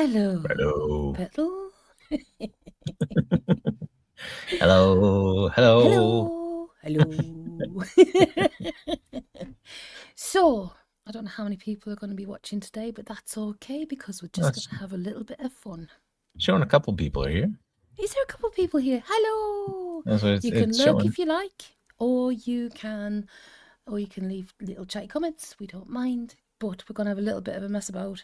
Hello, Hello. Petal. Hello. Hello. Hello, hello. So, I don't know how many people are going to be watching today, but that's okay because we're just going That's to have a little bit of fun. showing a couple people are here. Is there a couple of people here? Hello. That's what You can it's lurk showing. if you like, or you can leave little chatty comments. We don't mind, but we're going to have a little bit of a mess about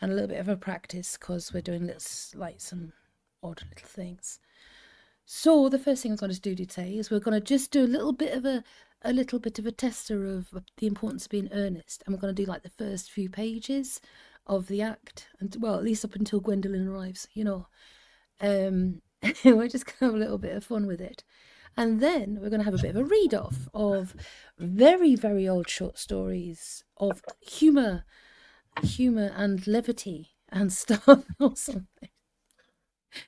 and a little bit of a practice because we're doing some odd little things. So the first thing I'm going to do today is we're going to just do a little bit of a tester of the importance of being earnest, and we're going to do like the first few pages of the act, and well, at least up until Gwendolyn arrives. We're just going to have a little bit of fun with it, and then we're going to have a bit of a read off of very very old short stories of humor and levity and stuff or something.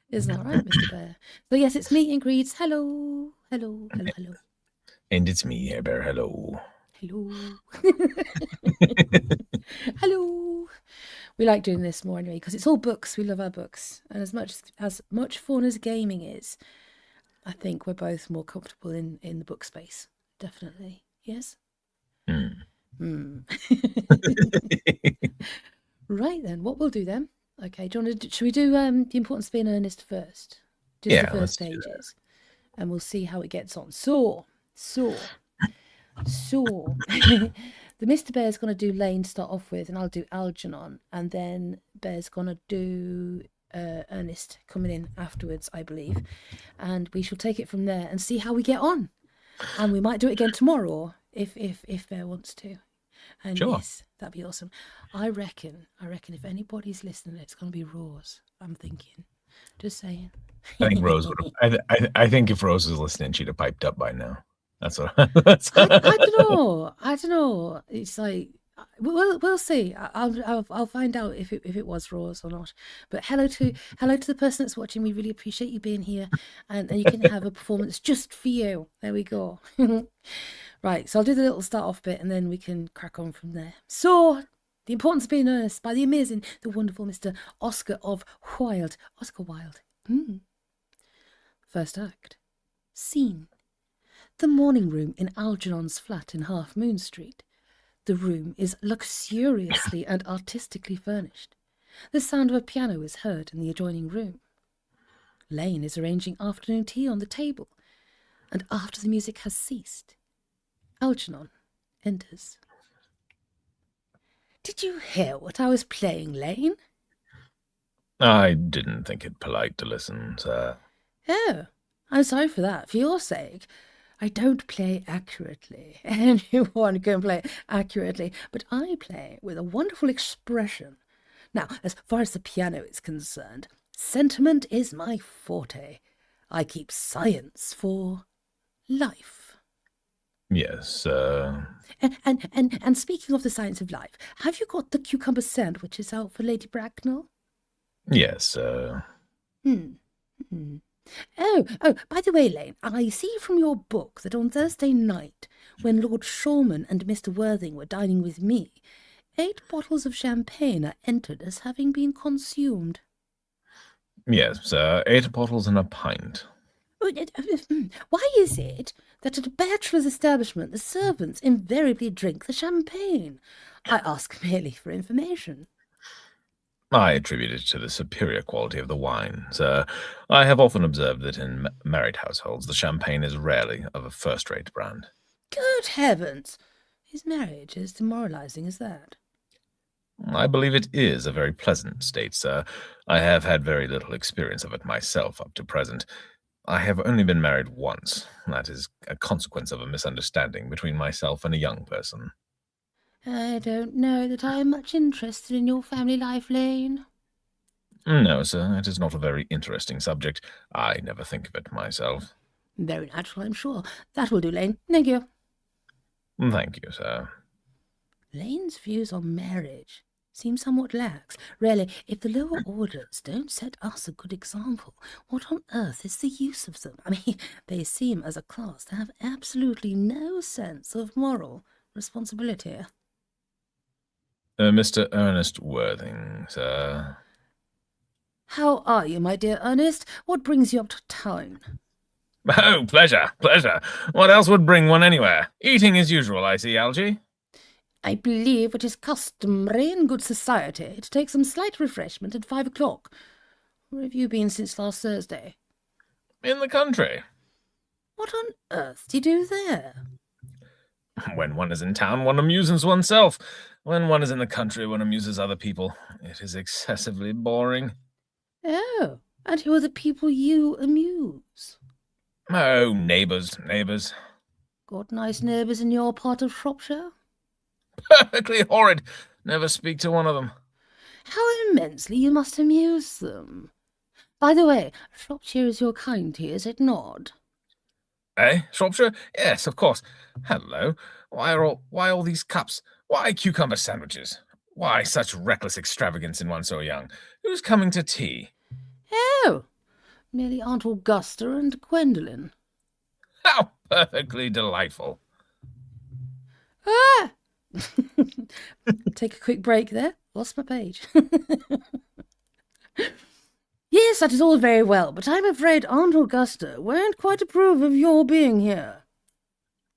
Isn't that right, Mr. Bear? So yes, it's meet and greets. Hello, hello, hello, hello, And it's me, Hair Bear. Hello. hello, hello. We like doing this more anyway because it's all books. We love our books, and as much fun as gaming is, I think we're both more comfortable in the book space. Definitely, yes. Hmm. Hmm. Right then, what we'll do then? Okay, do you want to? Should we do the importance of being earnest first? Just the Yeah, first let's do that. pages, and we'll see how it gets on. So, the Mr. Bear's going to do Lane to start off with, and I'll do Algernon, and then Bear's going to do Ernest coming in afterwards, I believe, and we shall take it from there and see how we get on. And we might do it again tomorrow if Bear wants to. And Sure. yes, that'd be awesome. I reckon if anybody's listening, it's going to be Rose. I'm thinking, just saying. I think Rose would have. I think if Rose was listening, she'd have piped up by now. That's what. That's I don't know. I don't know. It's like we'll see. I'll find out if it was Rose or not. But hello to the person that's watching. We really appreciate you being here, and you can have a performance just for you. There we go. Right. So I'll do the little start off bit, and then we can crack on from there. So. The Importance of Being Earnest by the amazing, the wonderful Mr. Oscar of Wilde. Oscar Wilde. First act. Scene. The morning room in Algernon's flat in Half Moon Street. The room is luxuriously and artistically furnished. The sound of a piano is heard in the adjoining room. Lane is arranging afternoon tea on the table, and after the music has ceased, Algernon enters. Did you hear what I was playing, Lane? I didn't think it polite to listen, sir. Oh, I'm sorry for that. For your sake, I don't play accurately. Anyone can play accurately, but I play with a wonderful expression. Now, as far as the piano is concerned, sentiment is my forte. I keep science for life. Yes. And speaking of the science of life, have you got the cucumber sandwiches out for Lady Bracknell? Yes. Hmm. Hmm. Oh, by the way, Lane, I see from your book that on Thursday night, when Lord Shawman and Mr. Worthing were dining with me, 8 bottles of champagne are entered as having been consumed. Yes. 8 bottles and a pint. Why is it that at a bachelor's establishment the servants invariably drink the champagne? I ask merely for information. I attribute it to the superior quality of the wine, sir. I have often observed that in married households the champagne is rarely of a first-rate brand. Good heavens! Is marriage as demoralizing as that? I believe it is a very pleasant state, sir. I have had very little experience of it myself up to present. I have only been married once. That is a consequence of a misunderstanding between myself and a young person. I don't know that I am much interested in your family life, Lane. No, sir, it is not a very interesting subject. I never think of it myself. Very natural, I'm sure. That will do, Lane. Thank you. Thank you, sir. Lane's views on marriage seem somewhat lax. Really, if the lower orders don't set us a good example, what on earth is the use of them? I mean, they seem as a class to have absolutely no sense of moral responsibility. Mr. Ernest Worthing, sir. How are you, my dear Ernest? What brings you up to town? Oh, pleasure, pleasure. What else would bring one anywhere? Eating as usual, I see, Algy. I believe it is customary in good society to take some slight refreshment at 5 o'clock. Where have you been since last Thursday? In the country. What on earth do you do there? When one is in town, one amuses oneself. When one is in the country, one amuses other people. It is excessively boring. Oh, and who are the people you amuse? Oh, neighbours, neighbours. Got nice neighbours in your part of Shropshire? Perfectly horrid. Never speak to one of them. How immensely you must amuse them. By the way, Shropshire is your county, is it not? Eh? Shropshire? Yes, of course. Hello. Why all these cups? Why cucumber sandwiches? Why such reckless extravagance in one so young? Who's coming to tea? Oh, merely Aunt Augusta and Gwendolen. How perfectly delightful. Ah! Take a quick break there. Lost my page. Yes, that is all very well, but I'm afraid Aunt Augusta won't quite approve of your being here.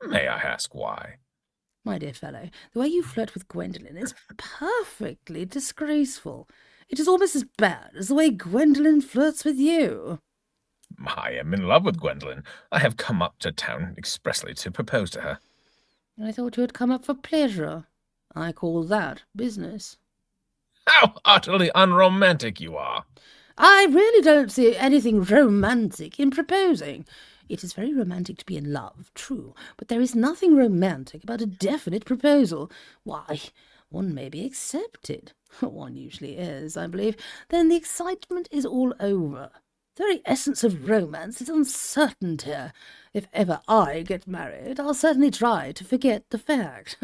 May I ask why? My dear fellow, the way you flirt with Gwendolen is perfectly disgraceful. It is almost as bad as the way Gwendolen flirts with you. I am in love with Gwendolen. I have come up to town expressly to propose to her. I thought you had come up for pleasure. I call that business. How utterly unromantic you are. I really don't see anything romantic in proposing. It is very romantic to be in love, true, but there is nothing romantic about a definite proposal. Why, one may be accepted. One usually is, I believe. Then the excitement is all over. The very essence of romance is uncertainty. If ever I get married, I'll certainly try to forget the fact.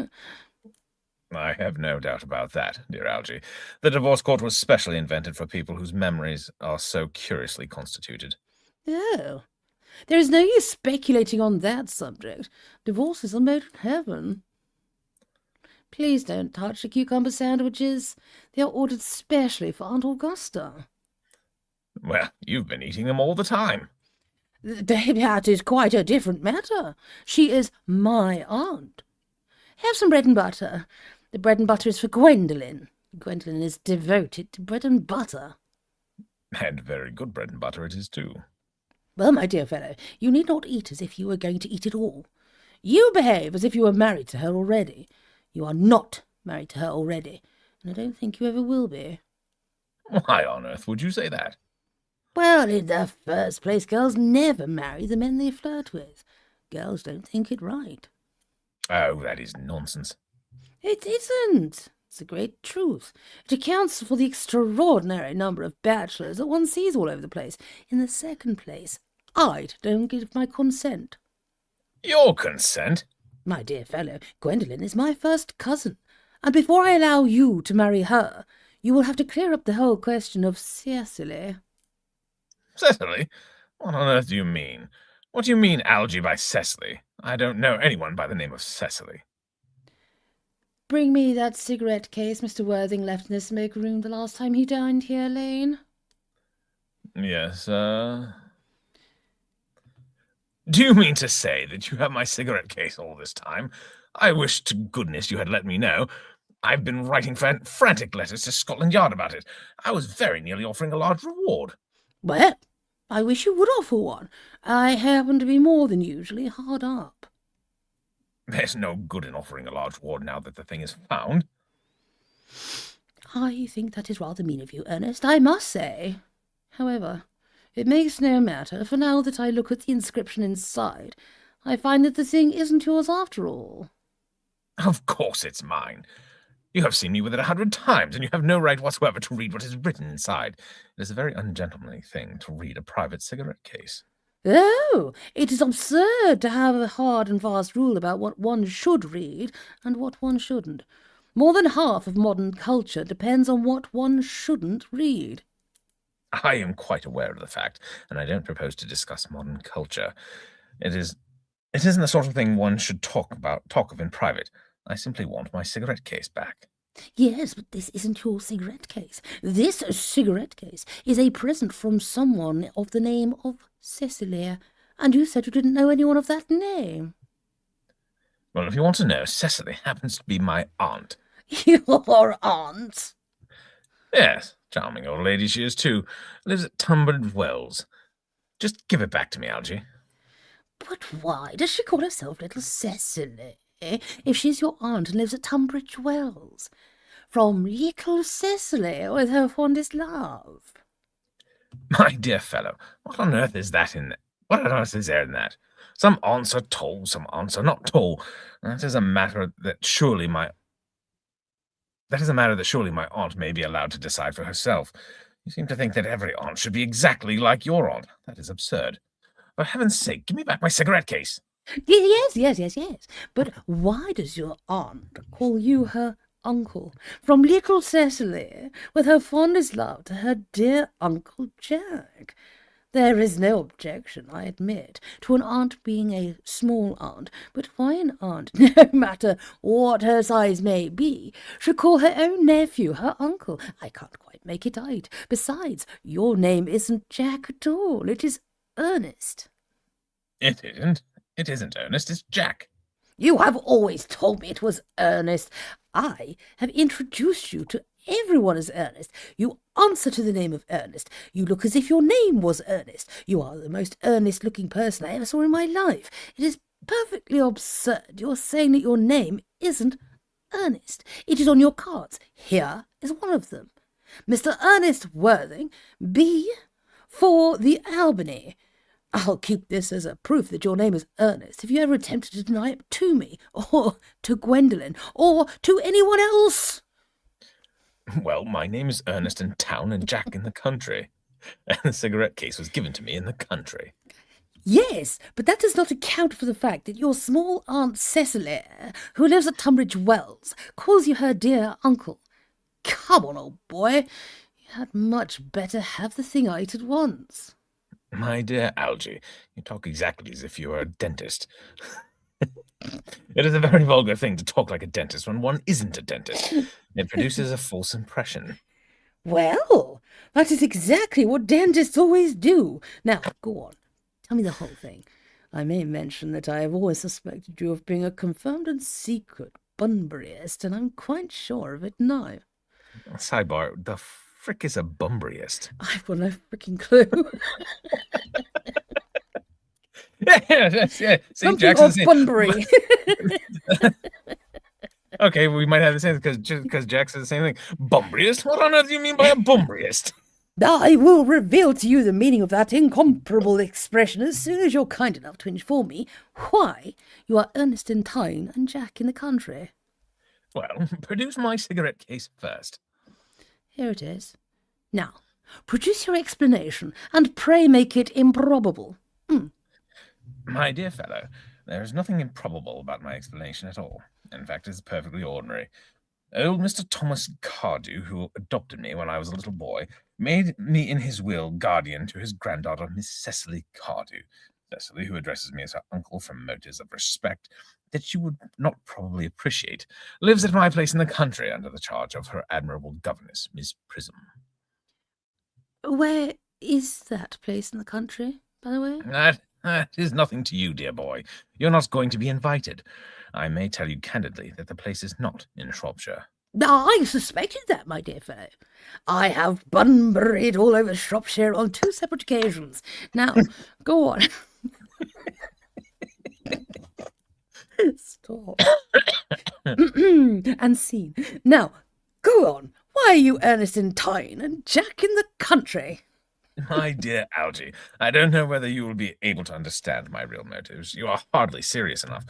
I have no doubt about that, dear Algy. The divorce court was specially invented for people whose memories are so curiously constituted. Oh, there is no use speculating on that subject. Divorces are made in heaven. Please don't touch the cucumber sandwiches. They are ordered specially for Aunt Augusta. Well, you've been eating them all the time. That is quite a different matter. She is my aunt. Have some bread and butter. The bread and butter is for Gwendolen. Gwendolen is devoted to bread and butter. And very good bread and butter it is, too. Well, my dear fellow, you need not eat as if you were going to eat it all. You behave as if you were married to her already. You are not married to her already, and I don't think you ever will be. Why on earth would you say that? Well, in the first place, girls never marry the men they flirt with. Girls don't think it right. Oh, that is nonsense. It isn't. It's a great truth. It accounts for the extraordinary number of bachelors that one sees all over the place. In the second place, I don't give my consent. Your consent? My dear fellow, Gwendolen is my first cousin, and before I allow you to marry her, you will have to clear up the whole question of Cecily. Cecily? What on earth do you mean? What do you mean, Algy, by Cecily? I don't know anyone by the name of Cecily. Bring me that cigarette case Mr. Worthing left in the smoke room the last time he dined here, Lane. Yes, Do you mean to say that you have my cigarette case all this time? I wish to goodness you had let me know. I've been writing frantic letters to Scotland Yard about it. I was very nearly offering a large reward. Well, I wish you would offer one. I happen to be more than usually hard up. There's no good in offering a large reward now that the thing is found. I think that is rather mean of you, Ernest, I must say. However, it makes no matter, for now that I look at the inscription inside, I find that the thing isn't yours after all. Of course it's mine. You have seen me with it 100 times, and you have no right whatsoever to read what is written inside. It is a very ungentlemanly thing to read a private cigarette case. Oh, it is absurd to have a hard and fast rule about what one should read and what one shouldn't. More than half of modern culture depends on what one shouldn't read. I am quite aware of the fact, and I don't propose to discuss modern culture. It isn't the sort of thing one should talk of in private. I simply want my cigarette case back. Yes, but this isn't your cigarette case. This cigarette case is a present from someone of the name of Cecily, and you said you didn't know anyone of that name. Well, if you want to know, Cecily happens to be my aunt. Your aunt? Yes, charming old lady she is too. Lives at Tunbridge Wells. Just give it back to me, Algy. But why does she call herself Little Cecily, if she's your aunt and lives at Tunbridge Wells? From Little Cecily with her fondest love. My dear fellow, what on earth is that in there? What on earth is there in that? Some aunts are tall, some aunts are not tall. That is a matter that surely my aunt may be allowed to decide for herself. You seem to think that every aunt should be exactly like your aunt. That is absurd. For heaven's sake, give me back my cigarette case. Yes. But why does your aunt call you her uncle? From Little Cecily, with her fondest love to her dear Uncle Jack. There is no objection, I admit, to an aunt being a small aunt, but why an aunt, no matter what her size may be, should call her own nephew her uncle? I can't quite make it out. Besides, your name isn't Jack at all. It is Ernest. It isn't. It isn't Ernest, it's Jack. You have always told me it was Ernest. I have introduced you to everyone as Ernest. You answer to the name of Ernest. You look as if your name was Ernest. You are the most earnest-looking person I ever saw in my life. It is perfectly absurd you're saying that your name isn't Ernest. It is on your cards. Here is one of them. Mr. Ernest Worthing, B. for the Albany. I'll keep this as a proof that your name is Ernest if you ever attempted to deny it to me, or to Gwendolen, or to anyone else. Well, my name is Ernest in town and Jack in the country. And the cigarette case was given to me in the country. Yes, but that does not account for the fact that your small aunt Cecily, who lives at Tunbridge Wells, calls you her dear uncle. Come on, old boy. You had much better have the thing out at once. My dear Algy, you talk exactly as if you were a dentist. It is a very vulgar thing to talk like a dentist when one isn't a dentist. It produces a false impression. Well, that is exactly what dentists always do. Now, go on. Tell me the whole thing. I may mention that I have always suspected you of being a confirmed and secret Bunburyist, and I'm quite sure of it now. Sidebar, the frick is a Bunburyist? I've got no freaking clue. Yeah. See, Something Jackson's of Bunbury. Okay, we might have the same because Jack said the same thing. Bunburyist? What on earth do you mean by a Bunburyist? I will reveal to you the meaning of that incomparable expression as soon as you're kind enough to inform me why you are Ernest in town and Jack in the country. Well, produce my cigarette case first. Here it is. Now, produce your explanation, and pray make it improbable. My dear fellow, there is nothing improbable about my explanation at all. In fact, it's perfectly ordinary. Old Mr. Thomas Cardew, who adopted me when I was a little boy, made me in his will guardian to his granddaughter, Miss Cecily Cardew. Cecily, who addresses me as her uncle from motives of respect that you would not probably appreciate, lives at my place in the country under the charge of her admirable governess, Miss Prism. Where is that place in the country, by the way? That is nothing to you, dear boy. You're not going to be invited. I may tell you candidly that the place is not in Shropshire. I suspected that, my dear fellow. I have Bunburied all over Shropshire on 2 separate occasions. Now, go on. Stop. And scene. Now, go on. Why are you Ernest in town and Jack in the country? My dear Algy, I don't know whether you will be able to understand my real motives. You are hardly serious enough.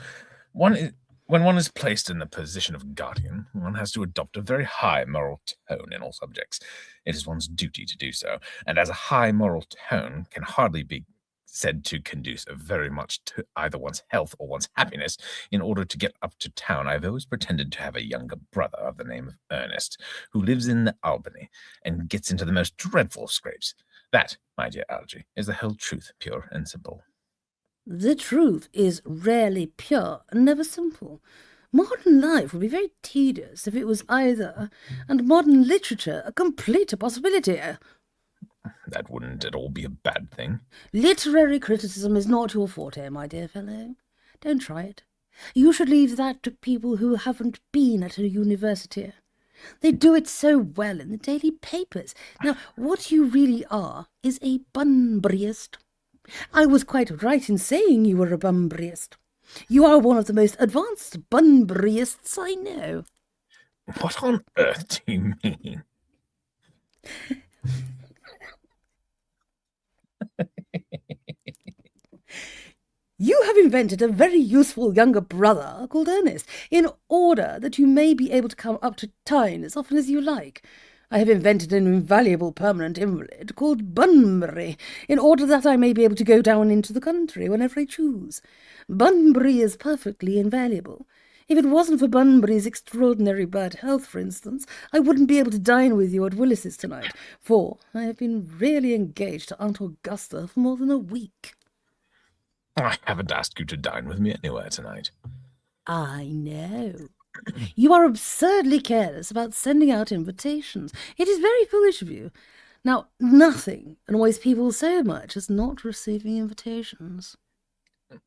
When one is placed in the position of guardian, one has to adopt a very high moral tone in all subjects. It is one's duty to do so, and as a high moral tone can hardly be said to conduce very much to either one's health or one's happiness, in order to get up to town, I've always pretended to have a younger brother of the name of Ernest, who lives in the Albany, and gets into the most dreadful scrapes. That, my dear Algy, is the whole truth, pure and simple. The truth is rarely pure and never simple. Modern life would be very tedious if it was either, and modern literature a complete impossibility. That wouldn't at all be a bad thing. Literary criticism is not your forte, my dear fellow. Don't try it. You should leave that to people who haven't been at a university. They do it so well in the daily papers. Now, what you really are is a Bunburyist. I was quite right in saying you were a Bunburyist. You are one of the most advanced Bunburyists I know. What on earth do you mean? You have invented a very useful younger brother called Ernest, in order that you may be able to come up to Tyne as often as you like. I have invented an invaluable permanent invalid called Bunbury, in order that I may be able to go down into the country whenever I choose. Bunbury is perfectly invaluable. If it wasn't for Bunbury's extraordinary bad health, for instance, I wouldn't be able to dine with you at Willis's tonight, for I have been really engaged to Aunt Augusta for more than a week. I haven't asked you to dine with me anywhere tonight. I know. You are absurdly careless about sending out invitations. It is very foolish of you. Now, nothing annoys people so much as not receiving invitations.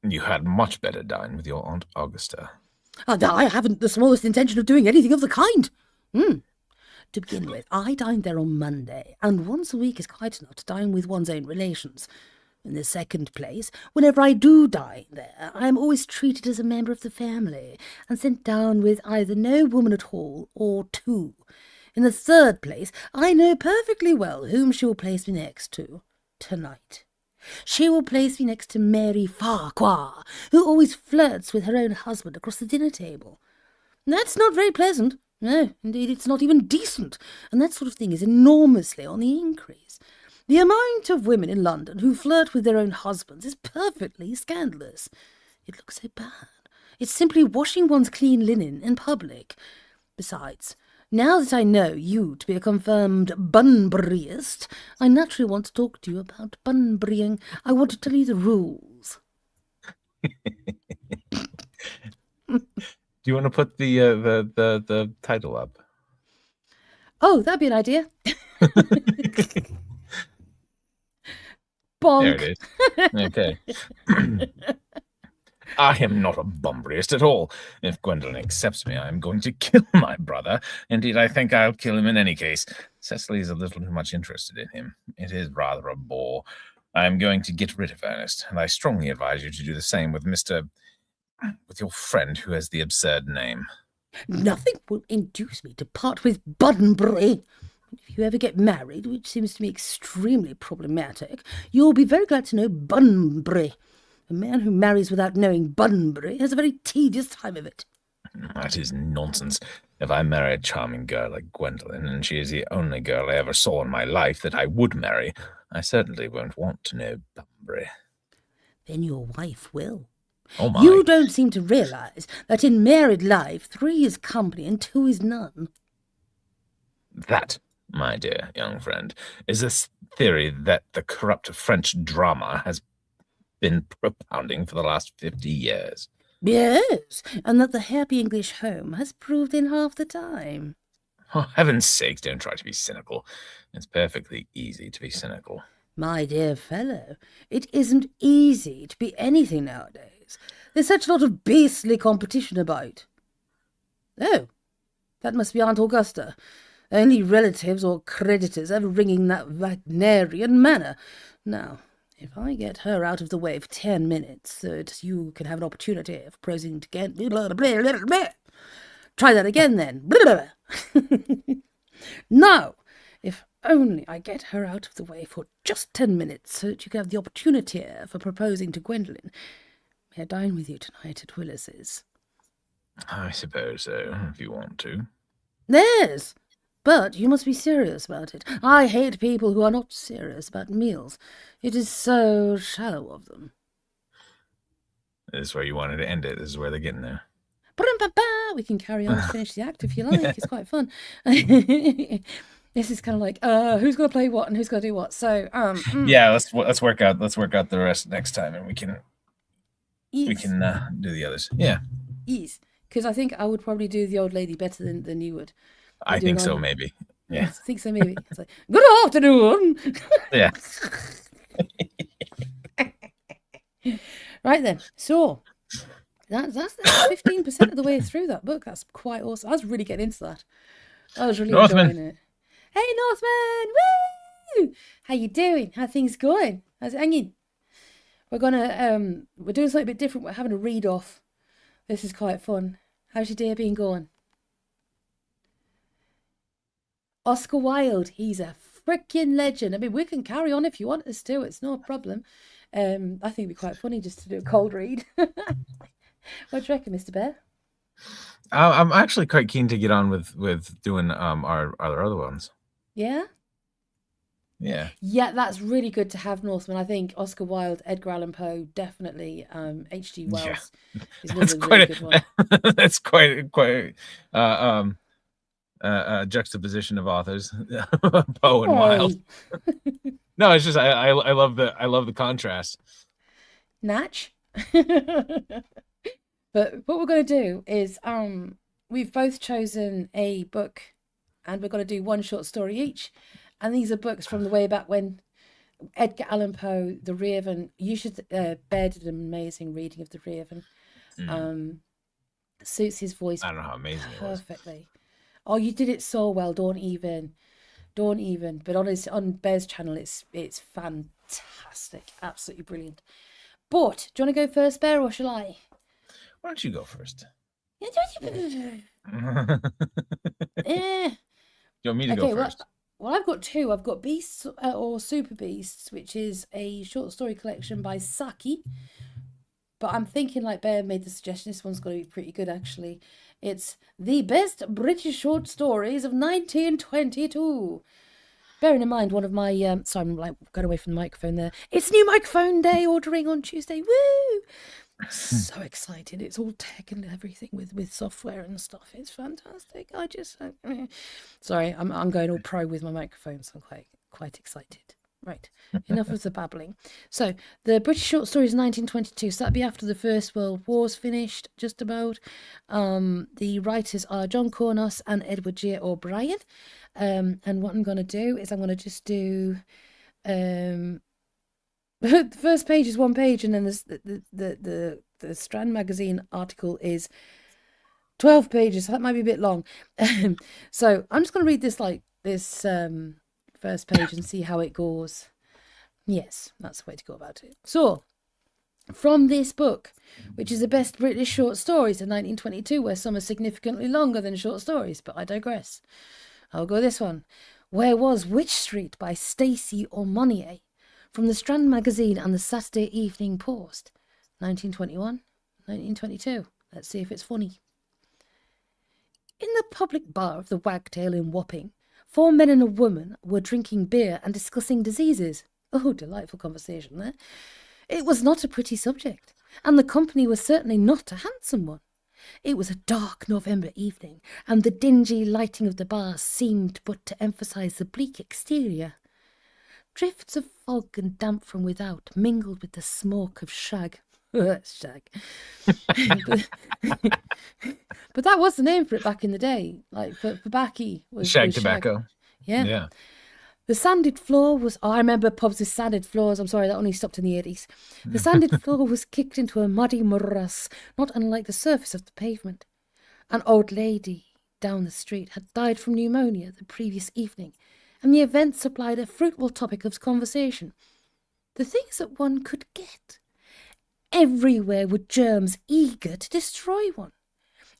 You had much better dine with your Aunt Augusta. I haven't the smallest intention of doing anything of the kind. To begin with, I dine there on Monday, and once a week is quite enough to dine with one's own relations. In the second place, whenever I do dine there, I am always treated as a member of the family, and sent down with either no woman at all, or two. In the third place, I know perfectly well whom she will place me next to, tonight. She will place me next to Mary Farquhar, who always flirts with her own husband across the dinner table. That's not very pleasant. No, indeed, it's not even decent, and that sort of thing is enormously on the increase. The amount of women in London who flirt with their own husbands is perfectly scandalous. It looks so bad. It's simply washing one's clean linen in public. Besides, now that I know you to be a confirmed Bunburyist, I naturally want to talk to you about Bunburying. I want to tell you the rules. Do you want to put the title up? Oh, that'd be an idea. Bonk. There it is. Okay. I am not a Bunburyist at all. If Gwendolen accepts me, I am going to kill my brother. Indeed, I think I'll kill him in any case. Cecily is a little too much interested in him. It is rather a bore. I am going to get rid of Ernest, and I strongly advise you to do the same with with your friend who has the absurd name. Nothing will induce me to part with Bunbury. If you ever get married, which seems to me extremely problematic, you'll be very glad to know Bunbury. A man who marries without knowing Bunbury has a very tedious time of it. That is nonsense. If I marry a charming girl like Gwendolen, and she is the only girl I ever saw in my life that I would marry, I certainly won't want to know Bunbury. Then your wife will. Oh my. You don't seem to realize that in married life 3 is company and 2 is none. That, my dear young friend, is a theory that the corrupt French drama has been propounding for the last 50 years. Yes, and that the happy English home has proved in half the time. Oh, heaven's sakes, don't try to be cynical. It's perfectly easy to be cynical. My dear fellow, it isn't easy to be anything nowadays. There's such a lot of beastly competition about. Oh, that must be Aunt Augusta. Only relatives or creditors ever ringing that Wagnerian manner. Now, if I get her out of the way for 10 minutes, so that you can have an opportunity of proposing again. Try that again, then. Now, if only I get her out of the way for just 10 minutes, so that you can have the opportunity for proposing to Gwendolen. May I dine with you tonight at Willis's? I suppose so, if you want to. Yes, but you must be serious about it. I hate people who are not serious about meals. It is so shallow of them. This is where you wanted to end it. This is where they're getting there. We can carry on to finish the act if you like. It's quite fun. This is kind of like, who's going to play what and who's going to do what. So, yeah, let's work out the rest next time, and we can do the others. Yeah. Yes. Because I think I would probably do the old lady better than you would. I Doing think so, Anya. maybe. Yeah. Yes, I think so. Maybe it's like, good afternoon. Yeah. Right then. So that's 15% of the way through that book. That's quite awesome. I was really getting into that. I was really Northman. enjoying it. Hey, Northman! Woo! How you doing? How things going? How's it hanging? We're doing something a bit different. We're having a read off. This is quite fun. How's your day been going? Oscar Wilde, he's a freaking legend. I mean, we can carry on if you want us to. It's no problem. I think it'd be quite funny just to do a cold read. What do you reckon, Mr. Bear? I'm actually quite keen to get on with doing our other ones. Yeah? Yeah. Yeah, that's really good to have, Northman. I think Oscar Wilde, Edgar Allan Poe, definitely. H.G. Wells is another really good one. That's quite juxtaposition of authors, Poe and Wilde. No, it's just I love the contrast. Natch. But what we're going to do is we've both chosen a book, and we're going to do one short story each. And these are books from the way back when. Edgar Allan Poe, The Raven. You should Bear did an amazing reading of The Raven. Suits his voice. I don't know how amazing it was. Perfectly. Oh, you did it so well. Don't even. But on Bear's channel, it's fantastic, absolutely brilliant. But do you want to go first, Bear, or shall I? Why don't you go first? You want me to go first? Well, I've got two. I've got Beasts or Super Beasts, which is a short story collection by Saki. But I'm thinking, like Bear made the suggestion, this one's going to be pretty good, actually. It's the best British short stories of 1922. Bearing in mind, one of my... sorry, I'm like going away from the microphone there. It's new microphone day, ordering on Tuesday. Woo! So excited. It's all tech and everything with software and stuff. It's fantastic. I just... sorry, I'm going all pro with my microphone, so I'm quite excited. Right, enough of the babbling. So, the British short stories 1922. So that'd be after the First World War's finished, just about. The writers are John Cornos and Edward J. O'Brien. And what I'm going to do is I'm going to just do... the first page is one page, and then the Strand magazine article is 12 pages. So that might be a bit long. So I'm just going to read this first page and see how it goes. Yes, that's the way to go about it. So, from this book, which is the best British short stories of 1922, where some are significantly longer than short stories, but I digress. I'll go this one. Where Was Wych Street by Stacey Aumonier, from the Strand Magazine and the Saturday Evening Post, 1921, 1922. Let's see if it's funny. In the public bar of the Wagtail in Wapping, 4 men and a woman were drinking beer and discussing diseases. Oh, delightful conversation there. It was not a pretty subject, and the company was certainly not a handsome one. It was a dark November evening, and the dingy lighting of the bar seemed but to emphasise the bleak exterior. Drifts of fog and damp from without mingled with the smoke of shag. Shag. But that was the name for it back in the day. Like for baccy was shag was tobacco. Yeah. The sanded floor was... Oh, I remember pubs with sanded floors. I'm sorry, that only stopped in the 80s. The sanded floor was kicked into a muddy morass, not unlike the surface of the pavement. An old lady down the street had died from pneumonia the previous evening, and the event supplied a fruitful topic of conversation. The things that one could get. Everywhere were germs eager to destroy one.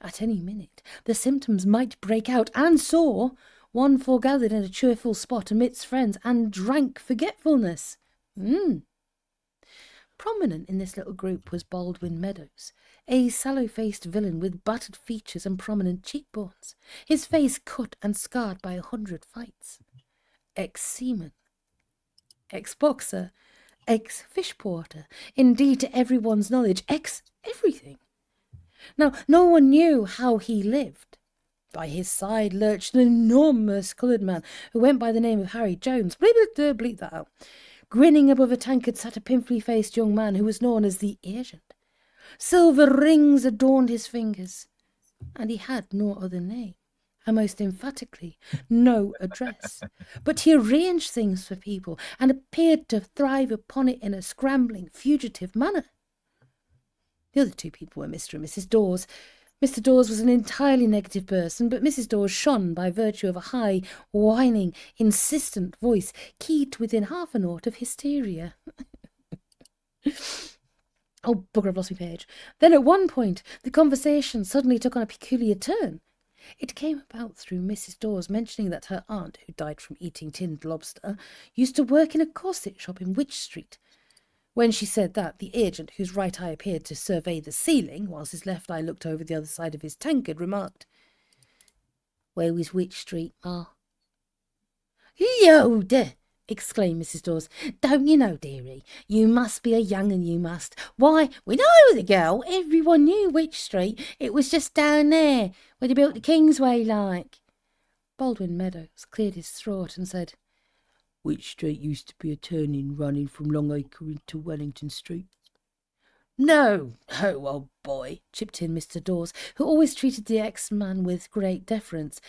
At any minute, the symptoms might break out, and so one foregathered in a cheerful spot amidst friends and drank forgetfulness. Prominent in this little group was Baldwin Meadows, a sallow-faced villain with battered features and prominent cheekbones, his face cut and scarred by 100 fights. Ex-seaman, ex-boxer, ex-fish porter, indeed to everyone's knowledge, ex-everything. Now, no one knew how he lived. By his side lurched an enormous coloured man who went by the name of Harry Jones. Bleep that out. Grinning above a tankard sat a pimply-faced young man who was known as the Agent. Silver rings adorned his fingers. and he had no other name, and most emphatically, no address. But he arranged things for people and appeared to thrive upon it in a scrambling, fugitive manner. The other two people were Mr. and Mrs. Dawes. Mr. Dawes was an entirely negative person, but Mrs. Dawes shone by virtue of a high, whining, insistent voice keyed to within half a note of hysteria. Oh, bugger, I've lost my page. Then at one point, the conversation suddenly took on a peculiar turn. It came about through Mrs. Dawes mentioning that her aunt, who died from eating tinned lobster, used to work in a corset shop in Wych Street. When she said that, the agent, whose right eye appeared to survey the ceiling, whilst his left eye looked over the other side of his tankard, remarked, "Where was Wych Street, Ma?" "Lord!" exclaimed Mrs. Dawes. "Don't you know, dearie? You must be a young un, you must. Why, when I was a girl, everyone knew Wych Street. It was just down there, where they built the Kingsway, like." Baldwin Meadows cleared his throat and said, "Wych Street used to be a turning running from Longacre into Wellington Street." "No, old boy," chipped in Mr. Dawes, who always treated the ex-man with great deference.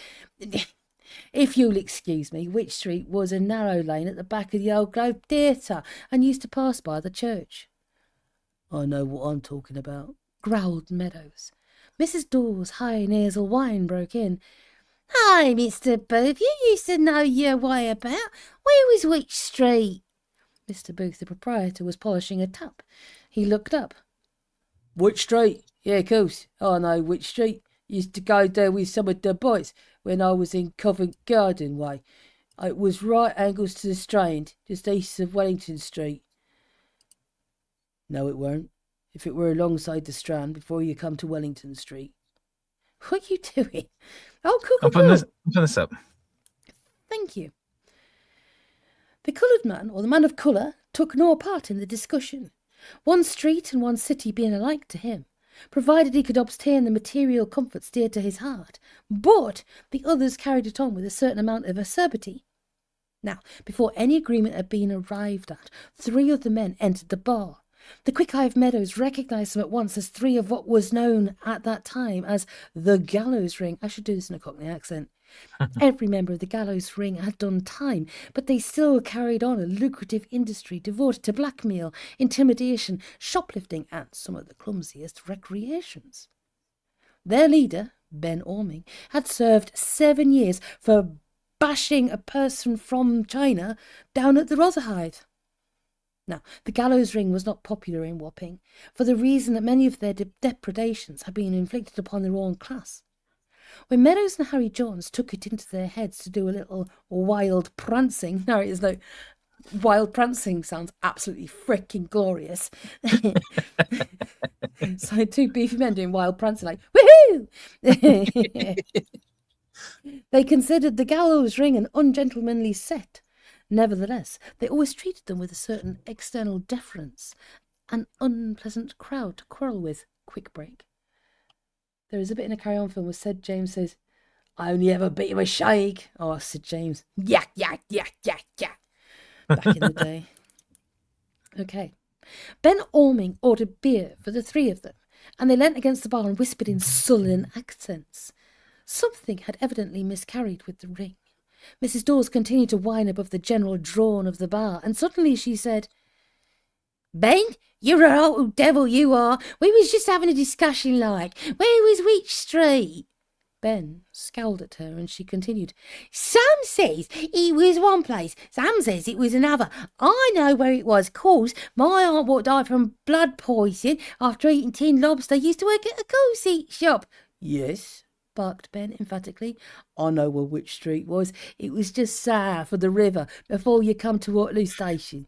"If you'll excuse me, Wych Street was a narrow lane at the back of the old Globe Theatre and used to pass by the church." "I know what I'm talking about," growled Meadows. Mrs. Dawes' high nasal whine broke in. "Hi, Mr. Booth, you used to know your way about. Where was Wych Street?" Mr. Booth, the proprietor, was polishing a tap. He looked up. "Wych Street? Yeah, of course. I know Wych Street. Used to go there with some of the boys when I was in Covent Garden way. It was right angles to the Strand, just east of Wellington Street." "No, it weren't. If it were alongside the Strand before you come to Wellington Street." "What are you doing?" "Oh, cool. I'm putting this up. Thank you." The coloured man, or the man of colour, took no part in the discussion, one street and one city being alike to him, provided he could obtain the material comforts dear to his heart, but the others carried it on with a certain amount of acerbity. Now, before any agreement had been arrived at, three of the men entered the bar. The quick eye of Meadows recognised them at once as three of what was known at that time as the Gallows Ring. I should do this in a Cockney accent. Every member of the Gallows Ring had done time, but they still carried on a lucrative industry devoted to blackmail, intimidation, shoplifting, and some of the clumsiest recreations. Their leader, Ben Orming, had served 7 years for bashing a person from China down at the Rotherhithe. Now, the Gallows Ring was not popular in Wapping, for the reason that many of their depredations had been inflicted upon their own class. When Meadows and Harry Jones took it into their heads to do a little wild prancing, now it is no, wild prancing sounds absolutely freaking glorious. So two beefy men doing wild prancing like, woohoo! They considered the Gallows Ring an ungentlemanly set. Nevertheless, they always treated them with a certain external deference, an unpleasant crowd to quarrel with. Quick break. There is a bit in a Carry On film where Sid James says, "I only ever beat him a shake." Oh, Sid James. Yak, yak, yak, yak, yak. Back in the day. Okay. Ben Orming ordered beer for the three of them, and they leant against the bar and whispered in sullen accents. Something had evidently miscarried with the ring. Mrs. Dawes continued to whine above the general drone of the bar, and suddenly she said, "Ben, you're an old devil, you are. We was just having a discussion like. Where was Wych Street?" Ben scowled at her, and she continued, "Some says it was one place, some says it was another. I know where it was, 'cause my aunt what died from blood poison after eating tinned lobster used to work at a corset shop." "Yes," barked Ben emphatically, "I know where Wych Street was. It was just south of the river before you come to Waterloo Station."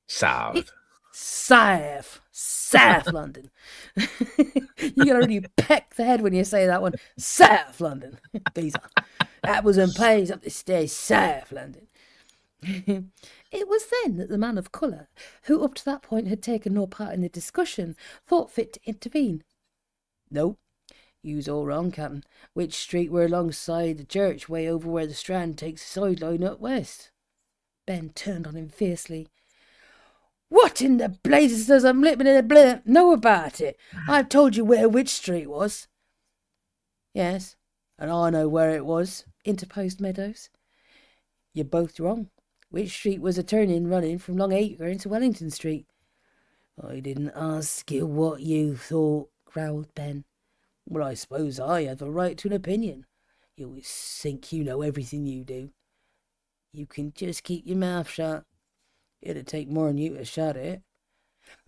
South. South London. You're going to really peck the head when you say that one. South London. Geezer. Apples and pears up the stairs. South London. It was then that the man of colour, who up to that point had taken no part in the discussion, thought fit to intervene. "No, you's all wrong, Captain. Wych Street were alongside the church, way over where the Strand takes the sideline up west." Ben turned on him fiercely. "What in the blazes does a blippin' and a blip know about it? I've told you where Wych Street was." Yes, and I know where it was, interposed Meadows. You're both wrong. Which street was a turning running from Longacre into Wellington Street? I didn't ask you what you thought, growled Ben. Well, I suppose I have a right to an opinion. You always think you know everything you do. You can just keep your mouth shut. It'd take more than you to shut it.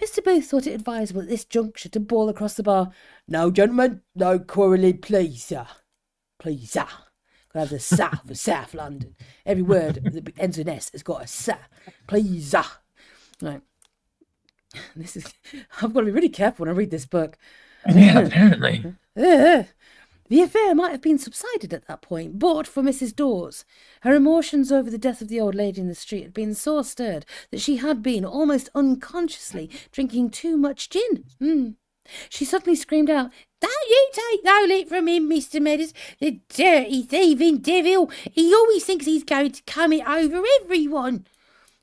Mr. Booth thought it advisable at this juncture to bawl across the bar. No, gentlemen, no quarrelling, please, sir. Please, sir. Gotta have the sir for South London. Every word that ends with S has got a sir. Please, sir. Right. This is. I've got to be really careful when I read this book. Yeah, apparently. The affair might have been subsided at that point, but for Mrs. Dawes. Her emotions over the death of the old lady in the street had been so stirred that she had been, almost unconsciously, drinking too much gin. She suddenly screamed out, "Don't you take no lip from him, Mr. Meadows, the dirty thieving devil. He always thinks he's going to come it over everyone."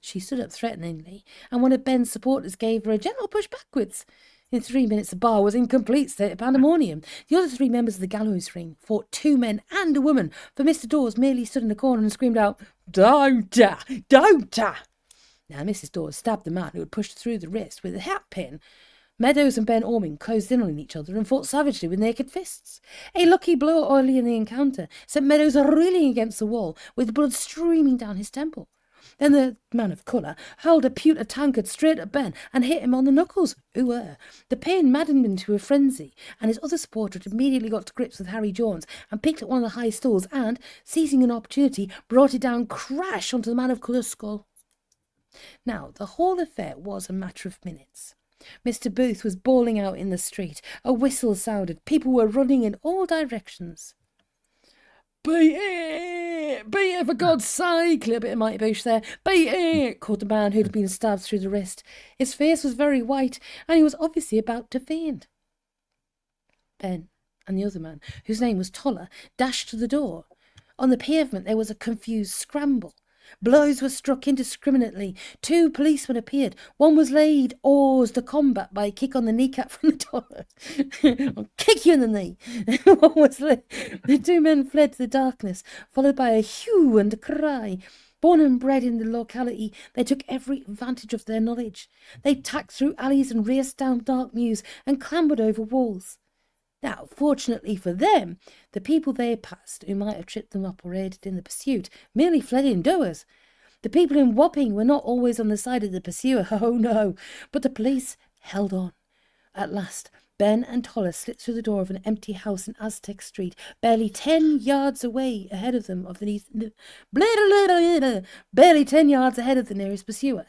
She stood up threateningly, and one of Ben's supporters gave her a gentle push backwards. In 3 minutes, the bar was in complete state of pandemonium. The other 3 members of the gallows ring fought 2 men and a woman, for Mr. Dawes merely stood in a corner and screamed out, Don't! Don't! Now, Mrs. Dawes stabbed the man who had pushed through the wrist with a hat pin. Meadows and Ben Orming closed in on each other and fought savagely with naked fists. A lucky blow early in the encounter sent Meadows reeling against the wall, with blood streaming down his temple. Then the man of colour hurled a pewter tankard straight at Ben and hit him on the knuckles. The pain maddened him to a frenzy, and his other supporter had immediately got to grips with Harry Jones and picked up one of the high stools and, seizing an opportunity, brought it down crash onto the man of colour's skull. Now, the whole affair was a matter of minutes. Mr. Booth was bawling out in the street. A whistle sounded. People were running in all directions. Beat it! Beat it, for God's sake! A little bit of Mighty Boosh there. Beat it! Called the man who'd been stabbed through the wrist. His face was very white, and he was obviously about to faint. Ben and the other man, whose name was Toller, dashed to the door. On the pavement there was a confused scramble. Blows were struck indiscriminately. 2 policemen appeared. One was laid hors de combat by a kick on the kneecap from the door. I'll kick you in the knee. One was laid. The 2 men fled to the darkness, followed by a hue and a cry. Born and bred in the locality, they took every advantage of their knowledge. They tacked through alleys and raced down dark mews and clambered over walls. Now, fortunately for them, the people they passed, who might have tripped them up or aided in the pursuit, merely fled indoors. The people in Wapping were not always on the side of the pursuer, oh no, but the police held on. At last, Ben and Toller slipped through the door of an empty house in Aztec Street, barely 10 yards away ahead of them barely 10 yards ahead of the nearest pursuer.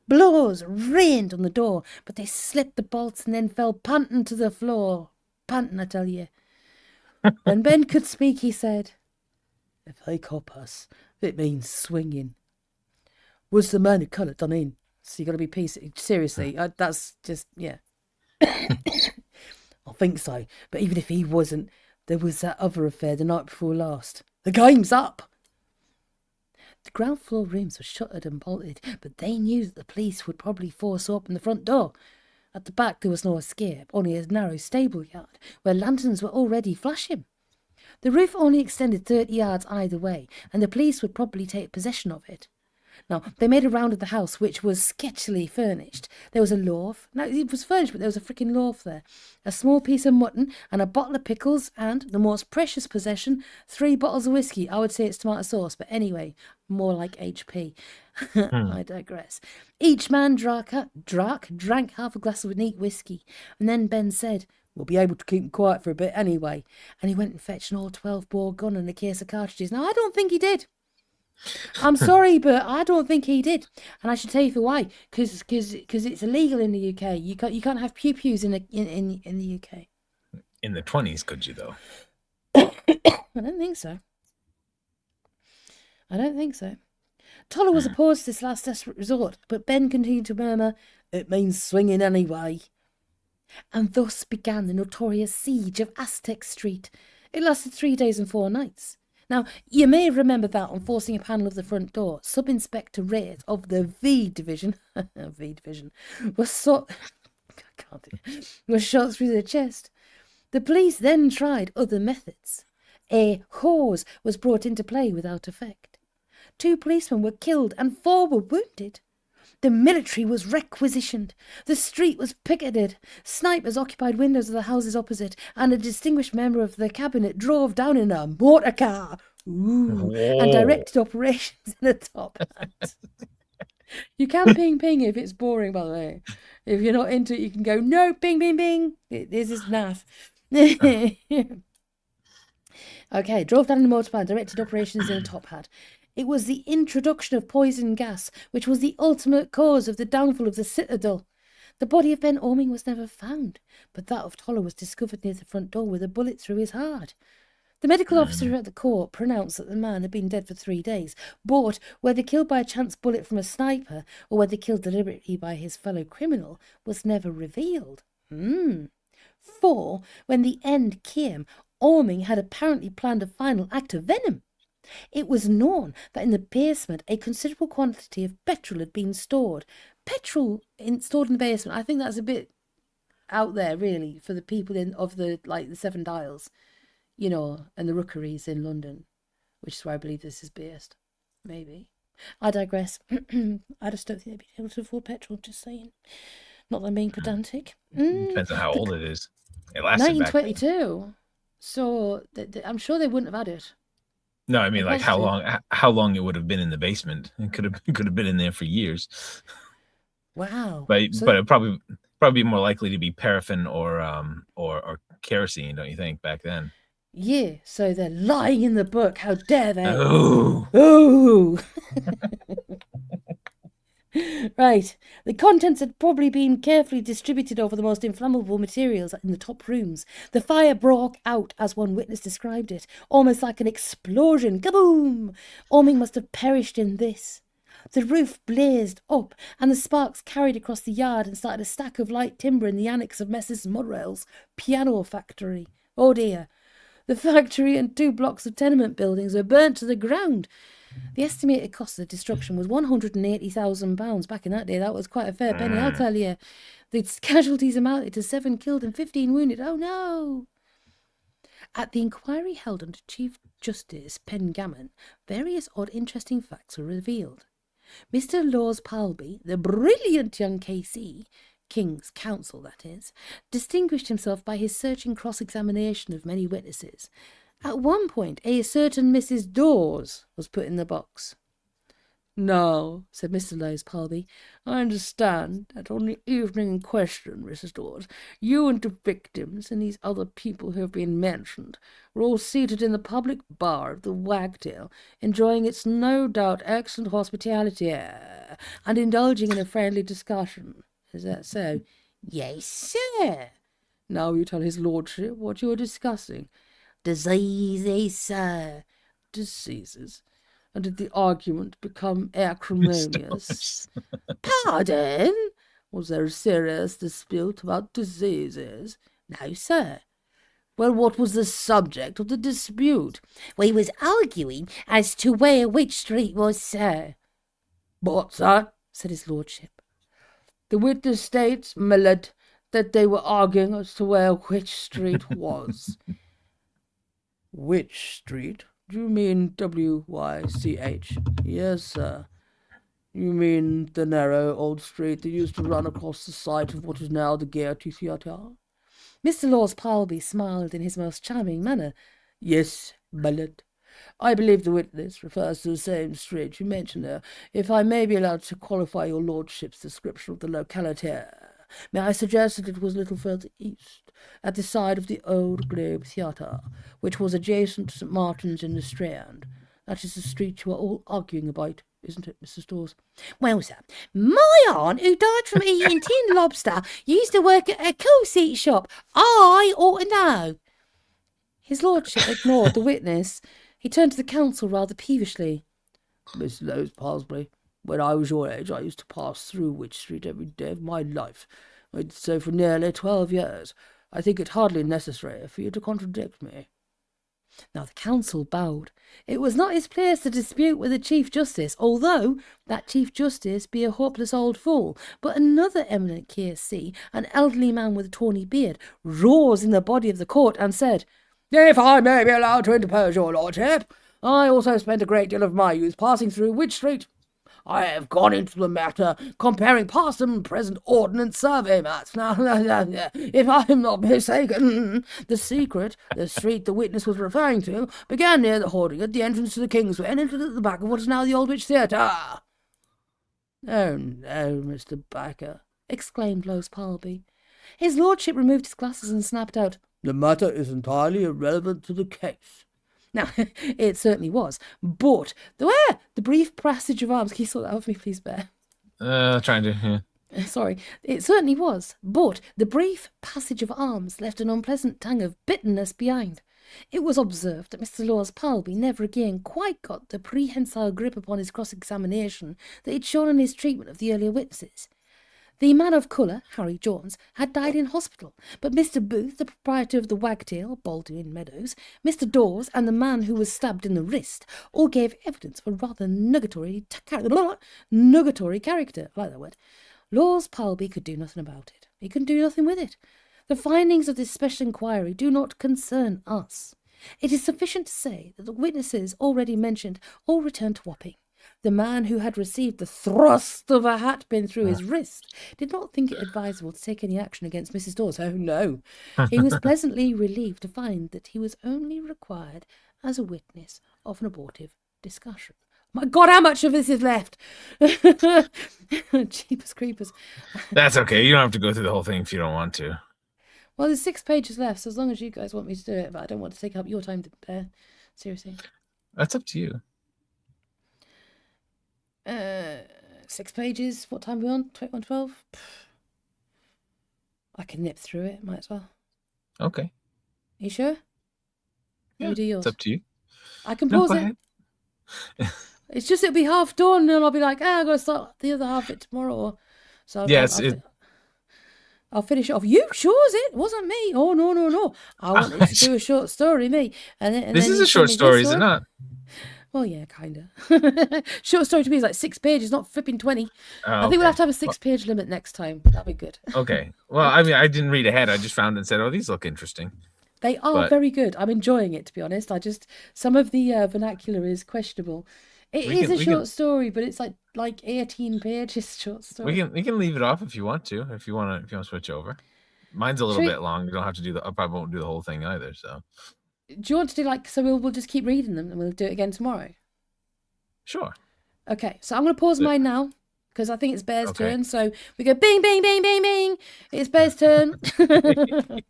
Blows rained on the door, but they slipped the bolts and then fell panting to the floor. Panting, I tell you. When Ben could speak, he said, "If they cop us, it means swinging." Was the man of colour done in? So you got to be peaceful. Seriously, that's just, yeah. I think so. But even if he wasn't, there was that other affair the night before last. The game's up. The ground floor rooms were shuttered and bolted, but they knew that the police would probably force open the front door. At the back there was no escape, only a narrow stable yard, where lanterns were already flashing. The roof only extended 30 yards either way, and the police would probably take possession of it. Now, they made a round of the house, which was sketchily furnished. There was a loaf. Now, it was furnished, but there was a freaking loaf there. A small piece of mutton, and a bottle of pickles, and, the most precious possession, 3 bottles of whiskey. I would say it's tomato sauce, but anyway, more like HP. I digress. Each man drank half a glass of neat whiskey, and then Ben said, "We'll be able to keep him quiet for a bit anyway." And he went and fetched an old 12-bore gun and a case of cartridges. Now, I don't think he did. I'm sorry, but I don't think he did, and I should tell you for why. Because it's illegal in the UK. You can't have pew-pews in the UK. In the 20s, could you though? I don't think so. Toller was opposed to this last desperate resort, but Ben continued to murmur, "It means swinging anyway." And thus began the notorious siege of Aztec Street. It lasted 3 days and 4 nights. Now, you may remember that on forcing a panel of the front door, Sub-Inspector Wraith of the V Division, was shot through the chest. The police then tried other methods. A horse was brought into play without effect. 2 policemen were killed and 4 were wounded. The military was requisitioned. The street was picketed. Snipers occupied windows of the houses opposite, and a distinguished member of the cabinet drove down in a motor car. And directed operations in a top hat. You can ping if it's boring, by the way. If you're not into it, you can go, no, ping. This is naff. Okay, drove down in a motorbike, directed operations in a top hat. It was the introduction of poison gas, which was the ultimate cause of the downfall of the citadel. The body of Ben Orming was never found, but that of Toller was discovered near the front door with a bullet through his heart. The medical officer at the court pronounced that the man had been dead for 3 days, but whether killed by a chance bullet from a sniper or whether killed deliberately by his fellow criminal was never revealed. For, when the end came, Orming had apparently planned a final act of venom. It was known that in the basement a considerable quantity of petrol had been stored. Stored in the basement. I think that's a bit out there, really, for the people of the 7 Dials, and the Rookeries in London, which is where I believe this is based. Maybe. I digress. I just don't think they'd be able to afford petrol, just saying. Not that I'm being pedantic. Depends on how old it is. It lasted 1922. So I'm sure they wouldn't have had it. No, I mean, like how long it would have been in the basement. It could have been in there for years. Wow. But it probably be more likely to be paraffin or kerosene, don't you think, back then? Yeah, so they're lying in the book. How dare they? Oh. Right. The contents had probably been carefully distributed over the most inflammable materials in the top rooms. The fire broke out, as one witness described it, almost like an explosion. Kaboom! Orming must have perished in this. The roof blazed up, and the sparks carried across the yard and started a stack of light timber in the annex of Messrs. Mudrell's piano factory. Oh dear. The factory and 2 blocks of tenement buildings were burnt to the ground. The estimated cost of the destruction was £180,000. Back in that day, that was quite a fair penny, I'll tell you. The casualties amounted to 7 killed and 15 wounded. Oh no! At the inquiry held under Chief Justice Pengammon, various odd interesting facts were revealed. Mr. Laws Palby, the brilliant young KC, King's Counsel that is, distinguished himself by his searching cross-examination of many witnesses. At one point, a certain Mrs. Dawes was put in the box. "Now," said Mr. Laws Palby, "I understand that on the evening in question, Mrs. Dawes, you and the victims and these other people who have been mentioned were all seated in the public bar of the Wagtail, enjoying its no doubt excellent hospitality and indulging in a friendly discussion. Is that so?" "Yes, sir." "Now you tell his lordship what you were discussing." "Diseases, sir." "Diseases? And did the argument become acrimonious?" "Pardon?" "Was there a serious dispute about diseases?" "No, sir." "Well, what was the subject of the dispute?" "We was arguing as to where Wych Street was, sir." "What's that?" said his lordship. "The witness states, my lord, that they were arguing as to where Wych Street was." "Wych Street? Do you mean W-Y-C-H? "Yes, sir." "You mean the narrow old street that used to run across the site of what is now the Gaiety Theatre?" Mr. Laws Palby smiled in his most charming manner. "Yes, my lord. I believe the witness refers to the same street you mentioned there. If I may be allowed to qualify your lordship's description of the locality, may I suggest that it was a little further east, at the side of the old Globe Theatre, which was adjacent to St. Martin's in the Strand. That is the street you are all arguing about, isn't it, Mrs. Dawes?" "Well, sir, my aunt, who died from eating tinned lobster, used to work at a cool-seat shop. I ought to know." His lordship ignored the witness. He turned to the counsel rather peevishly. "Miss Laws Palsbury, when I was your age, I used to pass through Wych Street every day of my life. I did so for nearly 12 years. I think it hardly necessary for you to contradict me." Now the council bowed. It was not his place to dispute with the Chief Justice, although that Chief Justice be a hopeless old fool. But another eminent KC, an elderly man with a tawny beard, rose in the body of the court and said, "If I may be allowed to interpose, your lordship, I also spent a great deal of my youth passing through Wych Street. I have gone into the matter, comparing past and present ordnance survey maps. Now, if I am not mistaken, the secret, the street the witness was referring to, began near the hoarding at the entrance to the Kingsway and entered at the back of what is now the Old Witch Theatre." "Oh no, Mr. Backer," exclaimed Lowes Parlby. His lordship removed his glasses and snapped out, "The matter is entirely irrelevant to the case." Now, it certainly was, but the brief passage of arms, can you sort that out for me, please, Bear? Trying to, yeah. Sorry, it certainly was, but the brief passage of arms left an unpleasant tang of bitterness behind. It was observed that Mr. Lowes Parlby never again quite got the prehensile grip upon his cross-examination that he'd shown in his treatment of the earlier witnesses. The man of colour, Harry Jones, had died in hospital, but Mr. Booth, the proprietor of the Wagtail, Baldwin Meadows, Mr. Dawes, and the man who was stabbed in the wrist all gave evidence of a rather nugatory character. I like that word. Lowes Parlby could do nothing about it. He could do nothing with it. The findings of this special inquiry do not concern us. It is sufficient to say that the witnesses already mentioned all returned to Wapping. The man who had received the thrust of a hat-pin through his wrist did not think it advisable to take any action against Mrs. Dawes. Oh, no. He was pleasantly relieved to find that he was only required as a witness of an abortive discussion. My God, how much of this is left? Jeepers creepers. That's okay. You don't have to go through the whole thing if you don't want to. Well, there's 6 pages left, so as long as you guys want me to do it, but I don't want to take up your time to prepare. Seriously. That's up to you. 6 pages. What time are we on? 1:12? I can nip through it. Might as well. Okay. You sure? Yeah, you do yours. It's up to you. I can pause it. It's just it'll be half done, and I'll be like, I've got to start the other half of it tomorrow. So I'll finish it off. You sure is it? Wasn't me. Oh no. I wanted to do a short story, me. And this then is a short story, is it not? Well, yeah, kind of. Short story to me is like 6 pages, not flipping 20. I think we'll have to have a 6-page limit next time. That'd be good. Okay. Well, I mean, I didn't read ahead. I just found it and said, "Oh, these look interesting." They are very good. I'm enjoying it, to be honest. Some of the vernacular is questionable. It is a short story, but it's like 18 pages short story. We can leave it off if you want to. If you want to switch over. Mine's a little bit long. You don't have to do I probably won't do the whole thing either. So. Do you want to do so we'll just keep reading them and we'll do it again tomorrow? Sure. Okay, so I'm going to pause mine now because I think it's Bear's turn. So we go bing, bing, bing, bing, bing. It's Bear's turn. I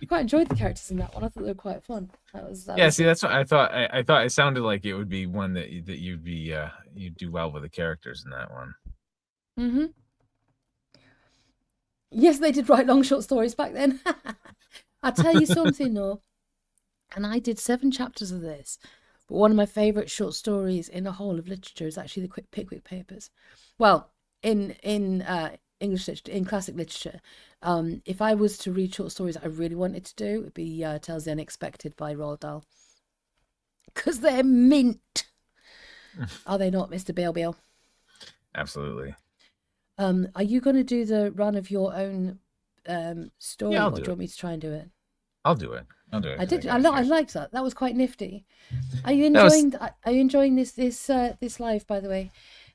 quite enjoyed the characters in that one. I thought they were quite fun. See, that's what I thought. I thought it sounded like it would be one that you'd be you'd do well with the characters in that one. Mm-hmm. Yes, they did write long short stories back then. I'll tell you something though. And I did 7 chapters of this. But one of my favourite short stories in the whole of literature is actually the Pickwick Papers. Well, in English literature, in classic literature, if I was to read short stories I really wanted to do, it would be Tales of the Unexpected by Roald Dahl. Because they're mint. Are they not, Mr. Bale? Absolutely. Are you going to do the run of your own story, or do you want me to try and do it? I'll do it. I did. I liked that. That was quite nifty. Are you enjoying? Are you enjoying this live? By the way,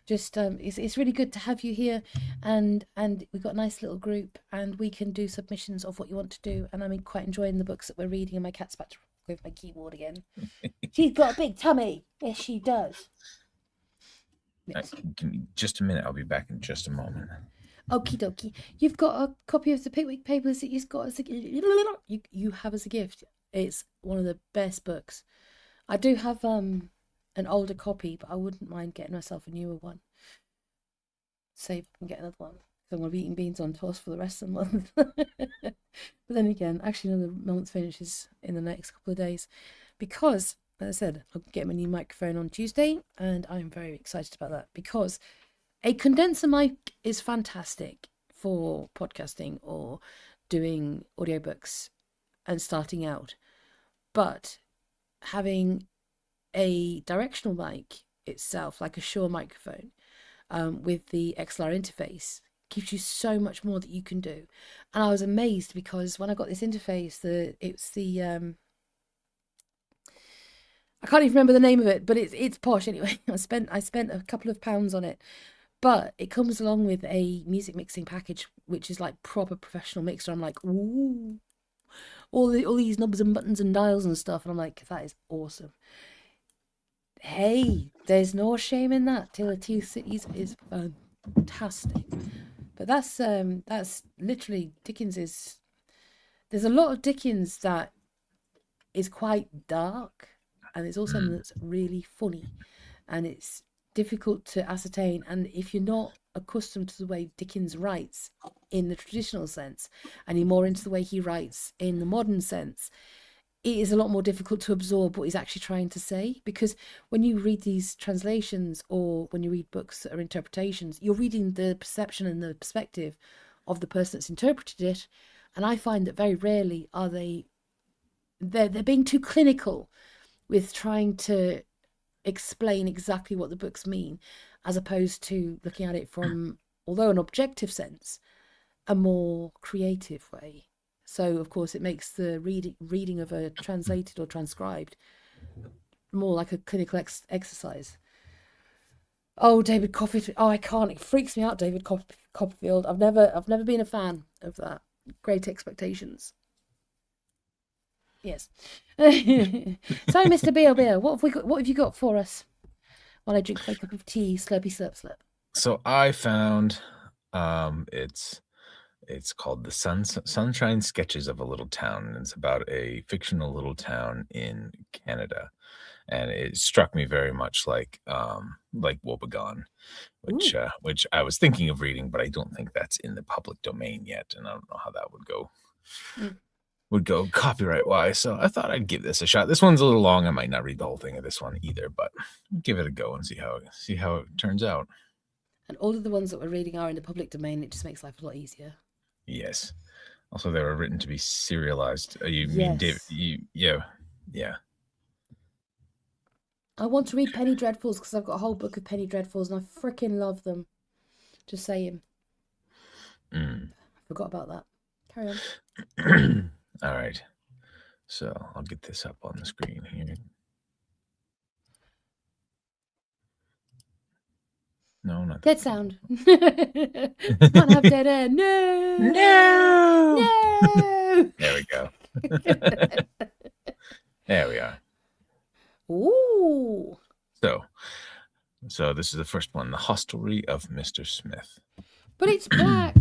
just it's really good to have you here, and we've got a nice little group, and we can do submissions of what you want to do. And I'm quite enjoying the books that we're reading. And my cat's back to with my keyboard again. She's got a big tummy. Yes, she does. Yes. Give me just a minute. I'll be back in just a moment. Okie dokie. You've got a copy of the Pickwick Papers that you've got as you have as a gift. It's one of the best books. I do have an older copy, but I wouldn't mind getting myself a newer one. See if I can get another one. I'm going to be eating beans on toast for the rest of the month. But then again, actually another month finishes in the next couple of days. Because, as I said, I'll get my new microphone on Tuesday, and I'm very excited about that. Because a condenser mic is fantastic for podcasting or doing audiobooks and starting out. But having a directional mic itself, like a Shure microphone, with the XLR interface, gives you so much more that you can do. And I was amazed because when I got this interface, I can't even remember the name of it, but it's posh anyway. I spent a couple of pounds on it, but it comes along with a music mixing package, which is like proper professional mixer. I'm like, ooh, all these knobs and buttons and dials and stuff, and I'm like, that is awesome. Hey, there's no shame in that. Tale of Two Cities is fantastic, but that's literally Dickens's. There's a lot of Dickens that is quite dark, and there's also something that's really funny, and it's difficult to ascertain. And if you're not accustomed to the way Dickens writes in the traditional sense, and you're more into the way he writes in the modern sense, it is a lot more difficult to absorb what he's actually trying to say. Because when you read these translations, or when you read books that are interpretations, you're reading the perception and the perspective of the person that's interpreted it. And I find that very rarely are they're being too clinical with trying to explain exactly what the books mean, as opposed to looking at it from, although an objective sense, a more creative way. So of course it makes the reading of a translated or transcribed more like a clinical exercise. Oh, David Copperfield. Oh, I can't. It freaks me out, David Copperfield. I've never been a fan of that. Great Expectations. Yes. So, Mr. Beer, what have you got for us? While I drink my cup of tea, slurpy slurp slurp. So I found it's called The Sunshine Sketches of a Little Town, and it's about a fictional little town in Canada. And it struck me very much like Wobegon, which I was thinking of reading, but I don't think that's in the public domain yet, and I don't know how that would go. Would go copyright wise, so I thought I'd give this a shot. This one's a little long. I might not read the whole thing of this one either, but give it a go and see how it turns out. And all of the ones that we're reading are in the public domain. It just makes life a lot easier. Yes. Also, they were written to be serialized. You mean David? Yeah. I want to read Penny Dreadfuls because I've got a whole book of Penny Dreadfuls and I freaking love them. Just saying. I forgot about that. Carry on. All right. So I'll get this up on the screen here. No, not dead sound. Can't have dead air. No. There we go. There we are. Ooh. So this is the first one, The Hostelry of Mr. Smith. But it's black.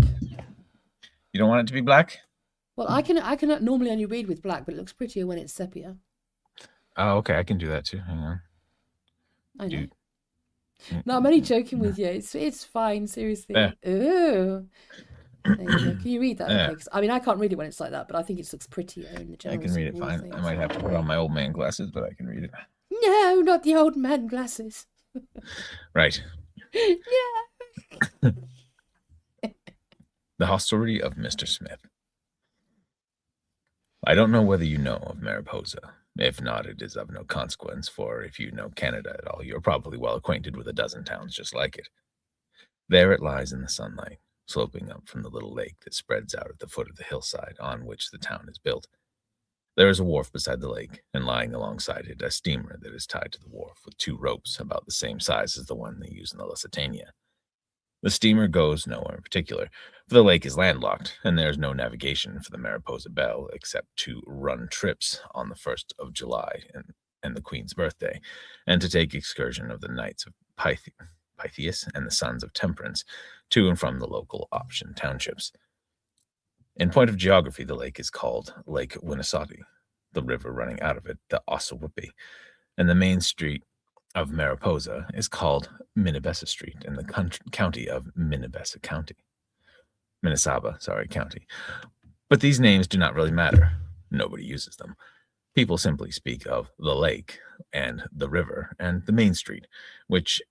You don't want it to be black? Well, I can normally only read with black, but it looks prettier when it's sepia. Oh, okay. I can do that too. Hang on. I know. No, I'm only joking with you. It's fine, seriously. Yeah. Ooh. There you go. Can you read that? Yeah. Okay, I mean, I can't read it when it's like that, but I think it looks prettier in the general. I can read it fine. I might have to put on my old man glasses, but I can read it. No, not the old man glasses. Right. Yeah. The Hostelry of Mr. Smith. I don't know whether you know of Mariposa. If not, it is of no consequence, for if you know Canada at all, you're probably well acquainted with a dozen towns just like it. There it lies in the sunlight, sloping up from the little lake that spreads out at the foot of the hillside on which the town is built. There is a wharf beside the lake, and lying alongside it, a steamer that is tied to the wharf with 2 ropes about the same size as the one they use in the Lusitania. The steamer goes nowhere in particular, for the lake is landlocked, and there is no navigation for the Mariposa Belle except to run trips on the 1st of July and the Queen's birthday, and to take excursion of the Knights of Pythias and the Sons of Temperance to and from the local option townships. In point of geography, the lake is called Lake Winnisotti, the river running out of it, the Ossawippi, and the main street of Mariposa is called Minnesaba Street in the county of Minnesaba County. But these names do not really matter. Nobody uses them. People simply speak of the lake and the river and the main street, which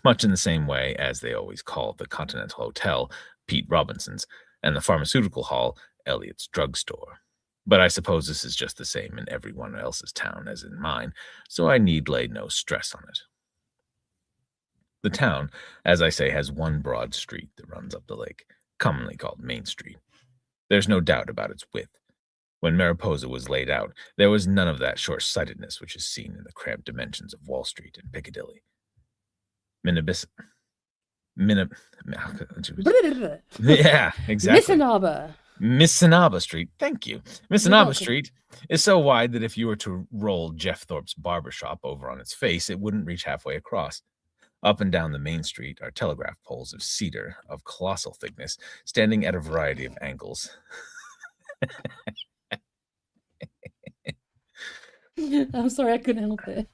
much in the same way as they always call the Continental Hotel Pete Robinson's and the Pharmaceutical Hall Elliot's Drugstore. But I suppose this is just the same in everyone else's town as in mine, so I need lay no stress on it. The town, as I say, has one broad street that runs up the lake, commonly called Main Street. There's no doubt about its width. When Mariposa was laid out, there was none of that short-sightedness which is seen in the cramped dimensions of Wall Street and Piccadilly. Yeah, exactly. Missinaba Street, thank you. Missinaba Street is so wide that if you were to roll Jeff Thorpe's barbershop over on its face, it wouldn't reach halfway across. Up and down the main street are telegraph poles of cedar of colossal thickness, standing at a variety of angles. I'm sorry, I couldn't help it.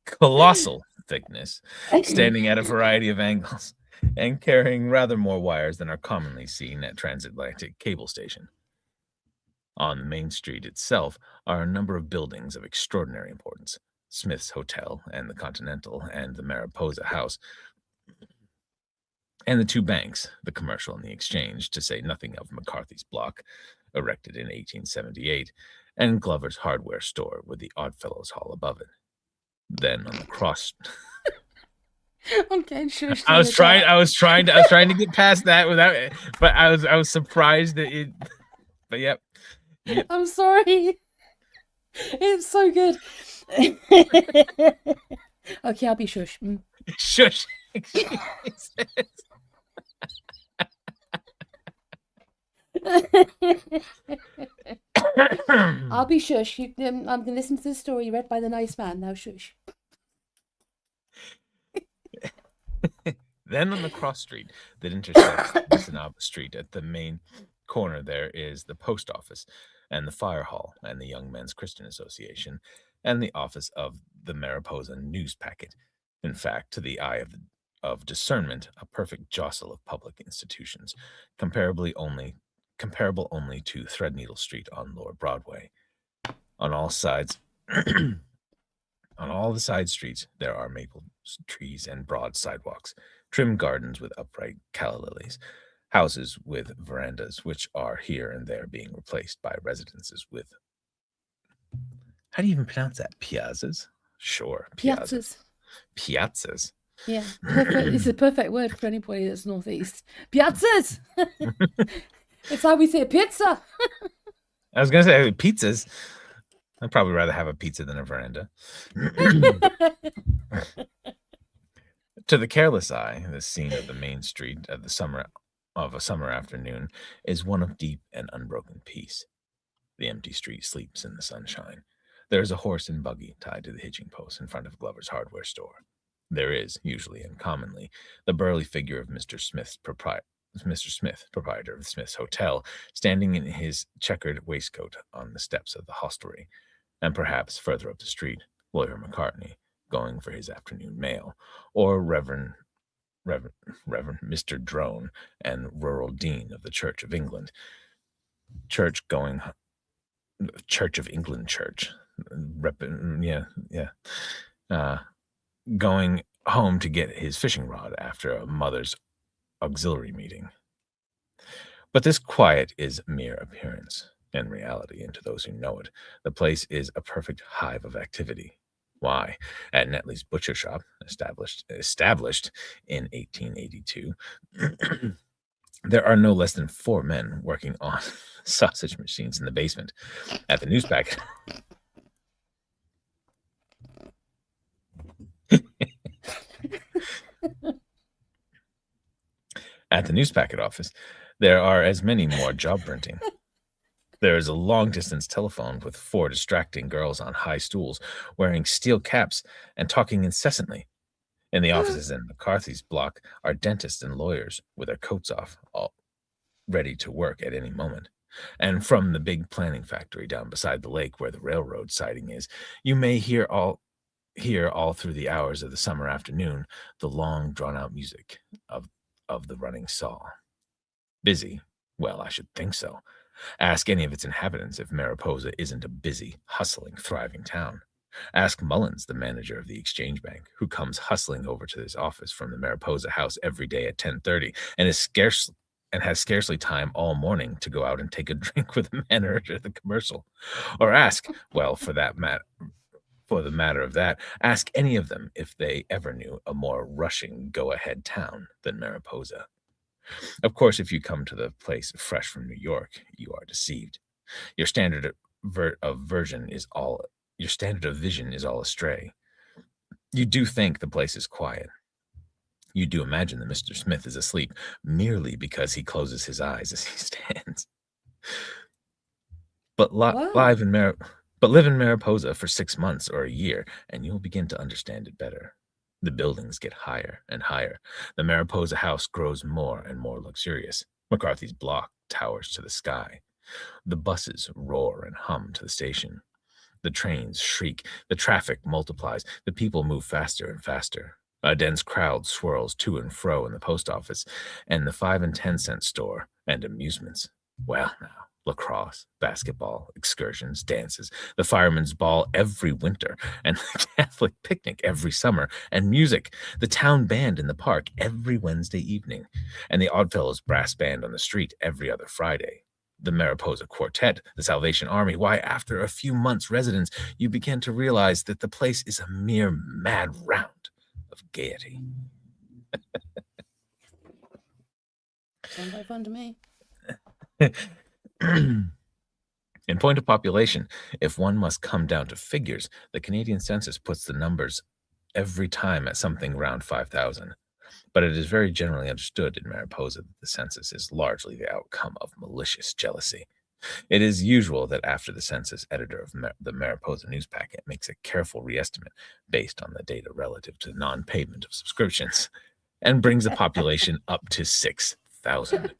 Colossal thickness, standing at a variety of angles, and carrying rather more wires than are commonly seen at transatlantic cable station. On the main street itself are a number of buildings of extraordinary importance, Smith's Hotel and the Continental and the Mariposa House, and the two banks, the Commercial and the Exchange, to say nothing of McCarthy's Block, erected in 1878, and Glover's Hardware Store with the Oddfellows Hall above it. Then on the cross... Okay, sure. I was trying to get past that without, but I was surprised that it. But yep. I'm sorry. It's so good. Okay, I'll be shush. Shush. I'll be shush. I'm going to listen to the story read by the nice man. Now shush. Then on the cross street that intersects Missinaba Street at the main corner there is the post office and the fire hall and the Young Men's Christian Association and the office of the Mariposa News Packet. In fact, to the eye of discernment, a perfect jostle of public institutions, comparable only to Threadneedle Street on Lower Broadway. On all sides, on all the side streets, there are maple trees and broad sidewalks, trim gardens with upright calla lilies, houses with verandas, which are here and there being replaced by residences with... How do you even pronounce that? Piazzas? Sure. Piazzas. Piazzas. Yeah, it's a perfect word for anybody that's northeast. Piazzas! It's how we say pizza. I was going to say pizzas. I'd probably rather have a pizza than a veranda. To the careless eye, the scene of the main street of a summer afternoon is one of deep and unbroken peace. The empty street sleeps in the sunshine. There is a horse and buggy tied to the hitching post in front of Glover's Hardware Store. There is, usually and commonly, the burly figure of Mr. Smith, proprietor of the Smith's Hotel, standing in his checkered waistcoat on the steps of the hostelry, and perhaps further up the street, Lawyer McCartney, going for his afternoon mail, or Reverend Mr. Drone and Rural Dean of the Church of England, Church going home to get his fishing rod after a mother's auxiliary meeting. But this quiet is mere appearance. In reality, and to those who know it, the place is a perfect hive of activity. Why, at Netley's butcher shop, established in 1882, there are no less than 4 men working on sausage machines in the basement. At the newspacket, at the newspacket office, there are as many more job printing. There is a long-distance telephone with 4 distracting girls on high stools, wearing steel caps and talking incessantly. In the offices in McCarthy's Block are dentists and lawyers with their coats off, all ready to work at any moment. And from the big planning factory down beside the lake where the railroad siding is, you may hear all through the hours of the summer afternoon the long, drawn-out music of the running saw. Busy? Well, I should think so. Ask any of its inhabitants if Mariposa isn't a busy, hustling, thriving town. Ask Mullins, the manager of the Exchange Bank, who comes hustling over to his office from the Mariposa house every day at 10:30 and and has scarcely time all morning to go out and take a drink with the man urged at the commercial. Or ask, well, for the matter of that, ask any of them if they ever knew a more rushing go-ahead town than Mariposa. Of course, if you come to the place fresh from New York, you are deceived. Your standard of vision is all astray. You do think the place is quiet. You do imagine that Mr. Smith is asleep merely because he closes his eyes as he stands. But live in live in Mariposa for 6 months or a year, and you'll begin to understand it better. The buildings get higher and higher. The Mariposa house grows more and more luxurious. McCarthy's block towers to the sky. The buses roar and hum to the station. The trains shriek. The traffic multiplies. The people move faster and faster. A dense crowd swirls to and fro in the post office and the 5 and 10 cent store and amusements. Well, now, lacrosse, basketball, excursions, dances, the fireman's ball every winter, and the Catholic picnic every summer, and music, the town band in the park every Wednesday evening, and the Oddfellows brass band on the street every other Friday. The Mariposa Quartet, the Salvation Army. Why, after a few months' residence, you begin to realize that the place is a mere mad round of gaiety. Sounds like fun to me. In point of population, if one must come down to figures, the Canadian census puts the numbers every time at something around 5,000. But it is very generally understood in Mariposa that the census is largely the outcome of malicious jealousy. It is usual that after the census, editor of the Mariposa Newspacket makes a careful reestimate based on the data relative to non-payment of subscriptions and brings the population up to 6,000.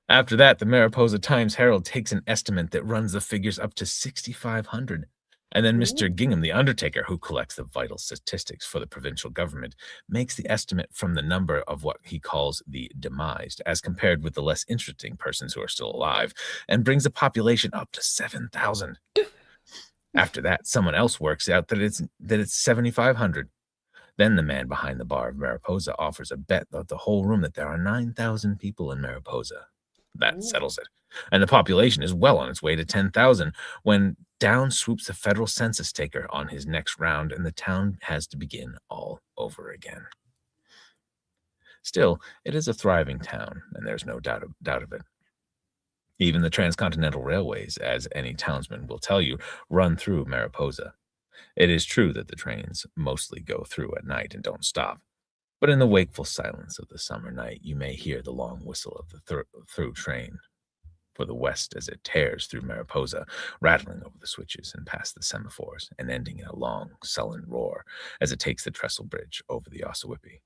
After that, the Mariposa Times-Herald takes an estimate that runs the figures up to 6,500. And then Mr. Gingham, the undertaker, who collects the vital statistics for the provincial government, makes the estimate from the number of what he calls the demised, as compared with the less interesting persons who are still alive, and brings the population up to 7,000. After that, someone else works out that it's 7,500. Then the man behind the bar of Mariposa offers a bet of the whole room that there are 9,000 people in Mariposa. That settles it. And the population is well on its way to 10,000 when down swoops the federal census taker on his next round, and the town has to begin all over again. Still, it is a thriving town, and there's no doubt of it. Even the transcontinental railways, as any townsman will tell you, run through Mariposa. It is true that the trains mostly go through at night and don't stop. But in the wakeful silence of the summer night, you may hear the long whistle of the through train for the west as it tears through Mariposa, rattling over the switches and past the semaphores, and ending in a long, sullen roar as it takes the trestle bridge over the Ossawippi.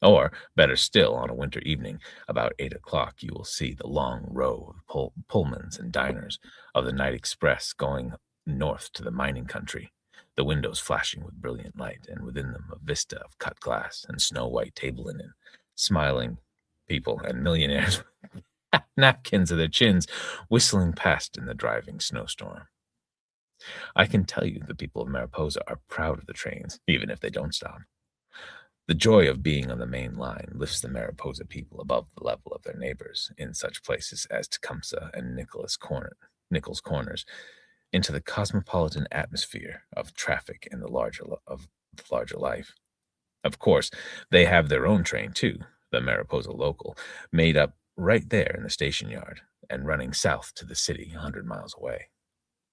Or, better still, on a winter evening, about 8 o'clock, you will see the long row of Pullmans and diners of the night express going north to the mining country, the windows flashing with brilliant light, and within them a vista of cut glass and snow-white table linen, smiling people and millionaires with napkins at their chins, whistling past in the driving snowstorm. I can tell you the people of Mariposa are proud of the trains, even if they don't stop. The joy of being on the main line lifts the Mariposa people above the level of their neighbors in such places as Tecumseh and Nichols Corners, into the cosmopolitan atmosphere of traffic and the larger life. Of course, they have their own train too, the Mariposa Local, made up right there in the station yard and running south to the city 100 miles away.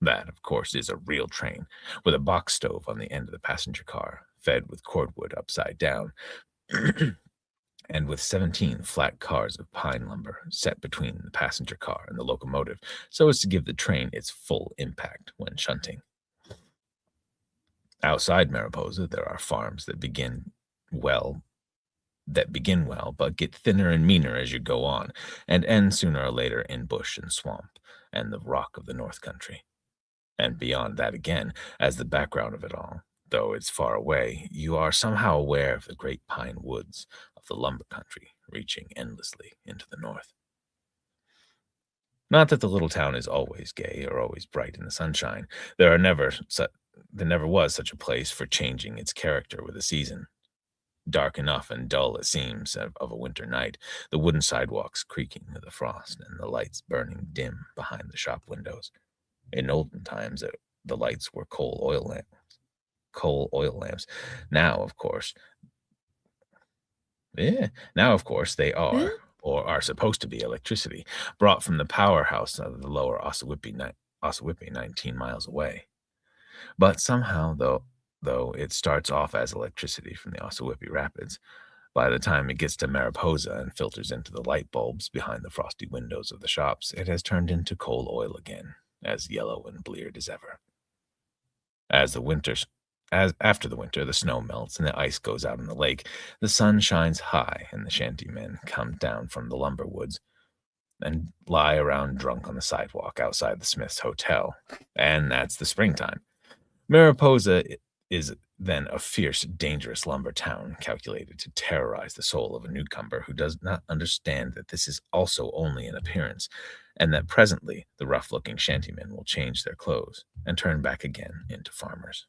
That, of course, is a real train with a box stove on the end of the passenger car, fed with cordwood upside down, and with 17 flat cars of pine lumber set between the passenger car and the locomotive so as to give the train its full impact when shunting. Outside Mariposa, there are farms that begin well, but get thinner and meaner as you go on, and end sooner or later in bush and swamp and the rock of the North Country. And beyond that again, as the background of it all, though it's far away, you are somehow aware of the great pine woods of the lumber country reaching endlessly into the north. Not that the little town is always gay or always bright in the sunshine. There never was such a place for changing its character with a season. dark enough and dull it seems of a winter night, the wooden sidewalks creaking with the frost and the lights burning dim behind the shop windows. In olden times, the lights were coal oil lamps. Coal oil lamps. Now, of course, they Yeah? or are supposed to be electricity, brought from the powerhouse of the lower Ossawippi 19 miles away. But somehow, though it starts off as electricity from the Ossawippi Rapids, by the time it gets to Mariposa and filters into the light bulbs behind the frosty windows of the shops, it has turned into coal oil again, as yellow and bleared as ever. After the winter, the snow melts and the ice goes out in the lake. The sun shines high, and the shantymen come down from the lumber woods and lie around drunk on the sidewalk outside the Smith's Hotel. And that's the springtime. Mariposa is then a fierce, dangerous lumber town calculated to terrorize the soul of a newcomer who does not understand that this is also only an appearance, and that presently the rough-looking shantymen will change their clothes and turn back again into farmers.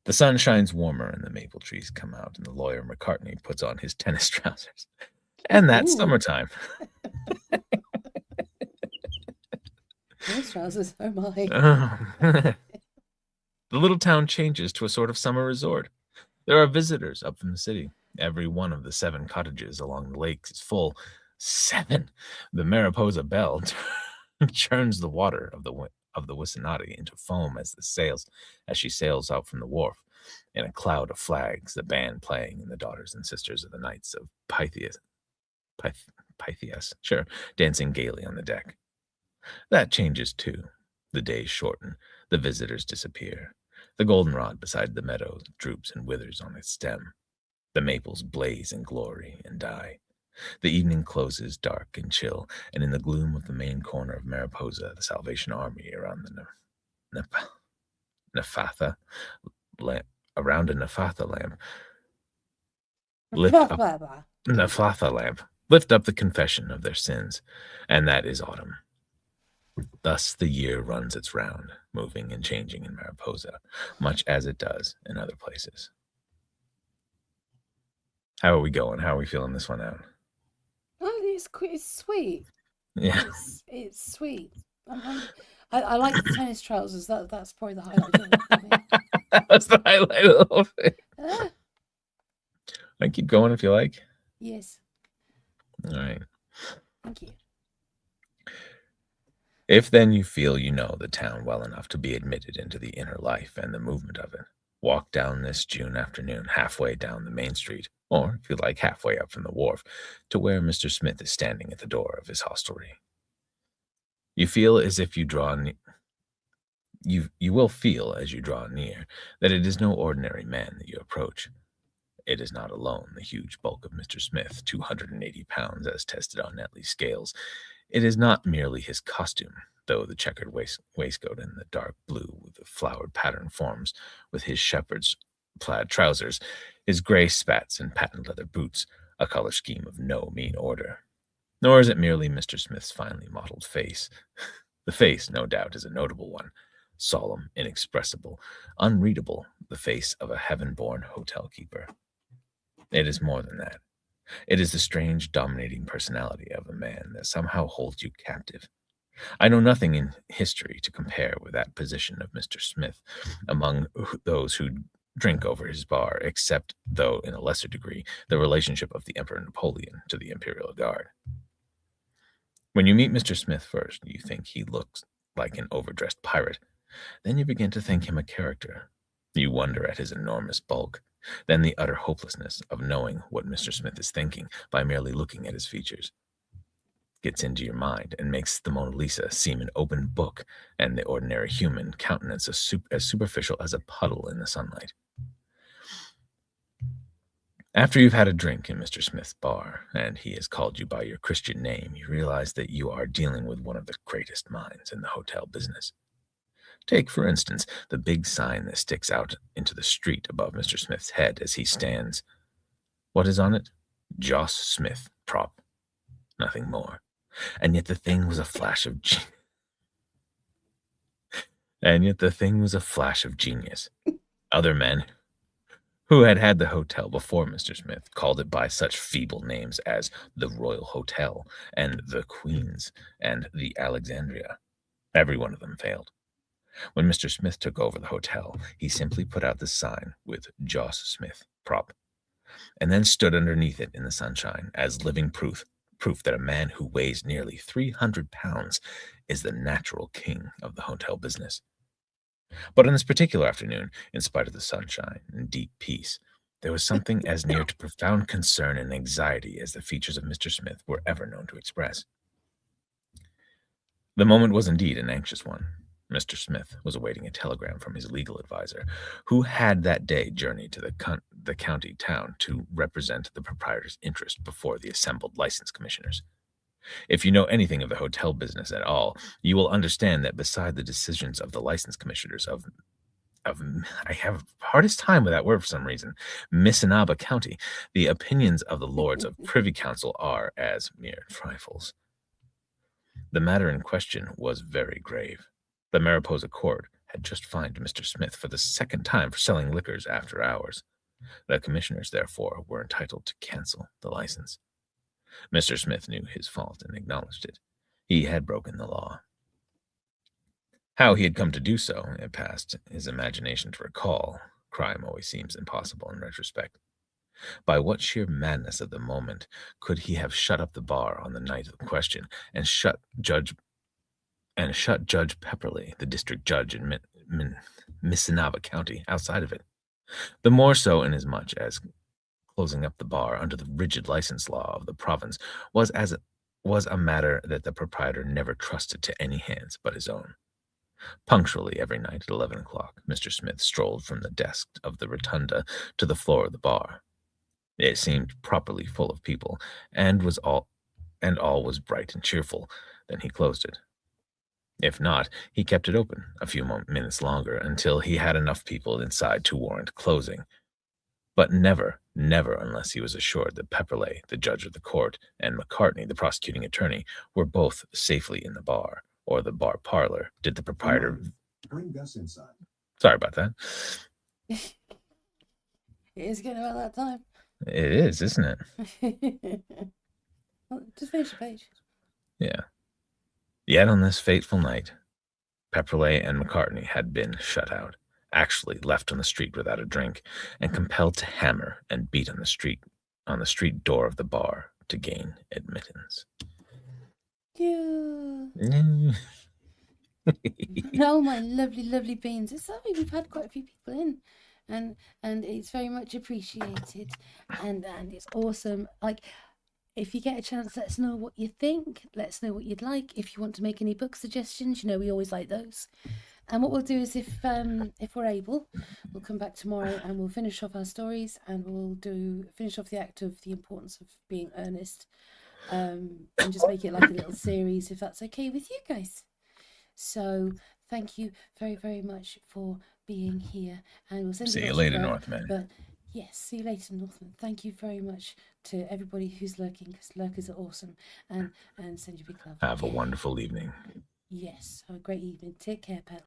The sun shines warmer and the maple trees come out, and the lawyer McCartney puts on his tennis trousers. And that's Ooh. summertime. Tennis trousers, oh my. The little town changes to a sort of summer resort. There are visitors up from the city. Every one of the 7 cottages along the lake is full. 7! The Mariposa Belle churns the water of the Wissanati into foam as she sails out from the wharf in a cloud of flags, the band playing and the daughters and sisters of the Knights of Pythias, dancing gaily on the deck. That changes too. The days shorten, the visitors disappear. The goldenrod beside the meadow droops and withers on its stem. The maples blaze in glory and die. The evening closes dark and chill, and in the gloom of the main corner of Mariposa, the Salvation Army around the Naphatha lamp, lift up the confession of their sins, and that is autumn. Thus the year runs its round, moving and changing in Mariposa, much as it does in other places. How are we going? How are we feeling this one out? Oh, it's sweet. Yeah. It's sweet. I like the tennis trousers. That's probably the highlight of it for me. That was the highlight of the whole thing. Ah, I keep going if you like. yes, All right. thank you. If then you feel you know the town well enough to be admitted into the inner life and the movement of it, walk down this June afternoon halfway down the main street, or, if you like, halfway up from the wharf, to where Mr. Smith is standing at the door of his hostelry. You feel as if you draw near. You will feel as you draw near that it is no ordinary man that you approach. It is not alone the huge bulk of Mr. Smith, 280 pounds as tested on Netley's scales. It is not merely his costume, though the checkered waistcoat and the dark blue with the flowered pattern forms with his shepherd's plaid trousers, his gray spats and patent leather boots, a color scheme of no mean order. Nor is it merely Mr. Smith's finely modeled face. The face, no doubt, is a notable one, solemn, inexpressible, unreadable, the face of a heaven-born hotel keeper. It is more than that. It is the strange, dominating personality of a man that somehow holds you captive. I know nothing in history to compare with that position of Mr. Smith among those who drink over his bar, except, though in a lesser degree, the relationship of the Emperor Napoleon to the Imperial Guard. When you meet Mr. Smith first, you think he looks like an overdressed pirate. Then you begin to think him a character. You wonder at his enormous bulk. Then the utter hopelessness of knowing what Mr. Smith is thinking by merely looking at his features gets into your mind and makes the Mona Lisa seem an open book and the ordinary human countenance as superficial as a puddle in the sunlight. After you've had a drink in Mr. Smith's bar, and he has called you by your Christian name, you realize that you are dealing with one of the greatest minds in the hotel business. Take, for instance, the big sign that sticks out into the street above Mr. Smith's head as he stands. What is on it? Joss Smith, prop. Nothing more. And yet the thing was a flash of genius. Other men who had had the hotel before Mr. Smith, called it by such feeble names as the Royal Hotel and the Queen's and the Alexandria. Every one of them failed. When Mr. Smith took over the hotel, he simply put out the sign with Joss Smith, prop, and then stood underneath it in the sunshine as living proof that a man who weighs nearly 300 pounds is the natural king of the hotel business. But on this particular afternoon, in spite of the sunshine and deep peace, there was something as near to profound concern and anxiety as the features of Mr. Smith were ever known to express. The moment was indeed an anxious one. Mr. Smith was awaiting a telegram from his legal adviser, who had that day journeyed to the county town to represent the proprietor's interest before the assembled license commissioners. If you know anything of the hotel business at all, you will understand that beside the decisions of the license commissioners of I have hardest time with that word for some reason, Missinaba County, the opinions of the lords of Privy Council are as mere trifles. The matter in question was very grave. The Mariposa court had just fined Mr. Smith for the second time for selling liquors after hours. The commissioners, therefore, were entitled to cancel the license. Mr. Smith knew his fault and acknowledged it. He had broken the law. How he had come to do so, it passed his imagination to recall. Crime always seems impossible in retrospect. By what sheer madness of the moment could he have shut up the bar on the night of the question and shut Judge Pepperley, the district judge in Missinaba County, outside of it? The more so inasmuch as closing up the bar under the rigid license law of the province was a matter that the proprietor never trusted to any hands but his own. Punctually every night at 11 o'clock, Mr. Smith strolled from the desk of the rotunda to the floor of the bar. It seemed properly full of people, and all was bright and cheerful. Then he closed it. If not, he kept it open a few minutes longer until he had enough people inside to warrant closing. But never unless he was assured that Pepperley, the judge of the court, and McCartney, the prosecuting attorney, were both safely in the bar, or the bar parlor, did the proprietor... Bring Gus inside. Sorry about that. It is getting about that time. It is, isn't it? Well, just finish the page. Yeah. Yet on this fateful night, Pepperley and McCartney had been shut out, actually left on the street without a drink, and compelled to hammer and beat on the street door of the bar to gain admittance. Yeah. Oh, my lovely beans. It's lovely. We've had quite a few people in, and it's very much appreciated, and it's awesome. Like, if you get a chance, let us know what you think. Let us know what you'd like. If you want to make any book suggestions, we always like those. And what we'll do is, if we're able, we'll come back tomorrow and we'll finish off our stories, and we'll finish off the act of The Importance of Being Earnest, and just make it like a little series, if that's okay with you guys. So thank you very, very much for being here, and we'll see you later, Northman. But yes, see you later, Northman. Thank you very much to everybody who's lurking, because lurkers are awesome, and send you a big love. Have a wonderful evening. Yes, have a great evening. Take care, pal.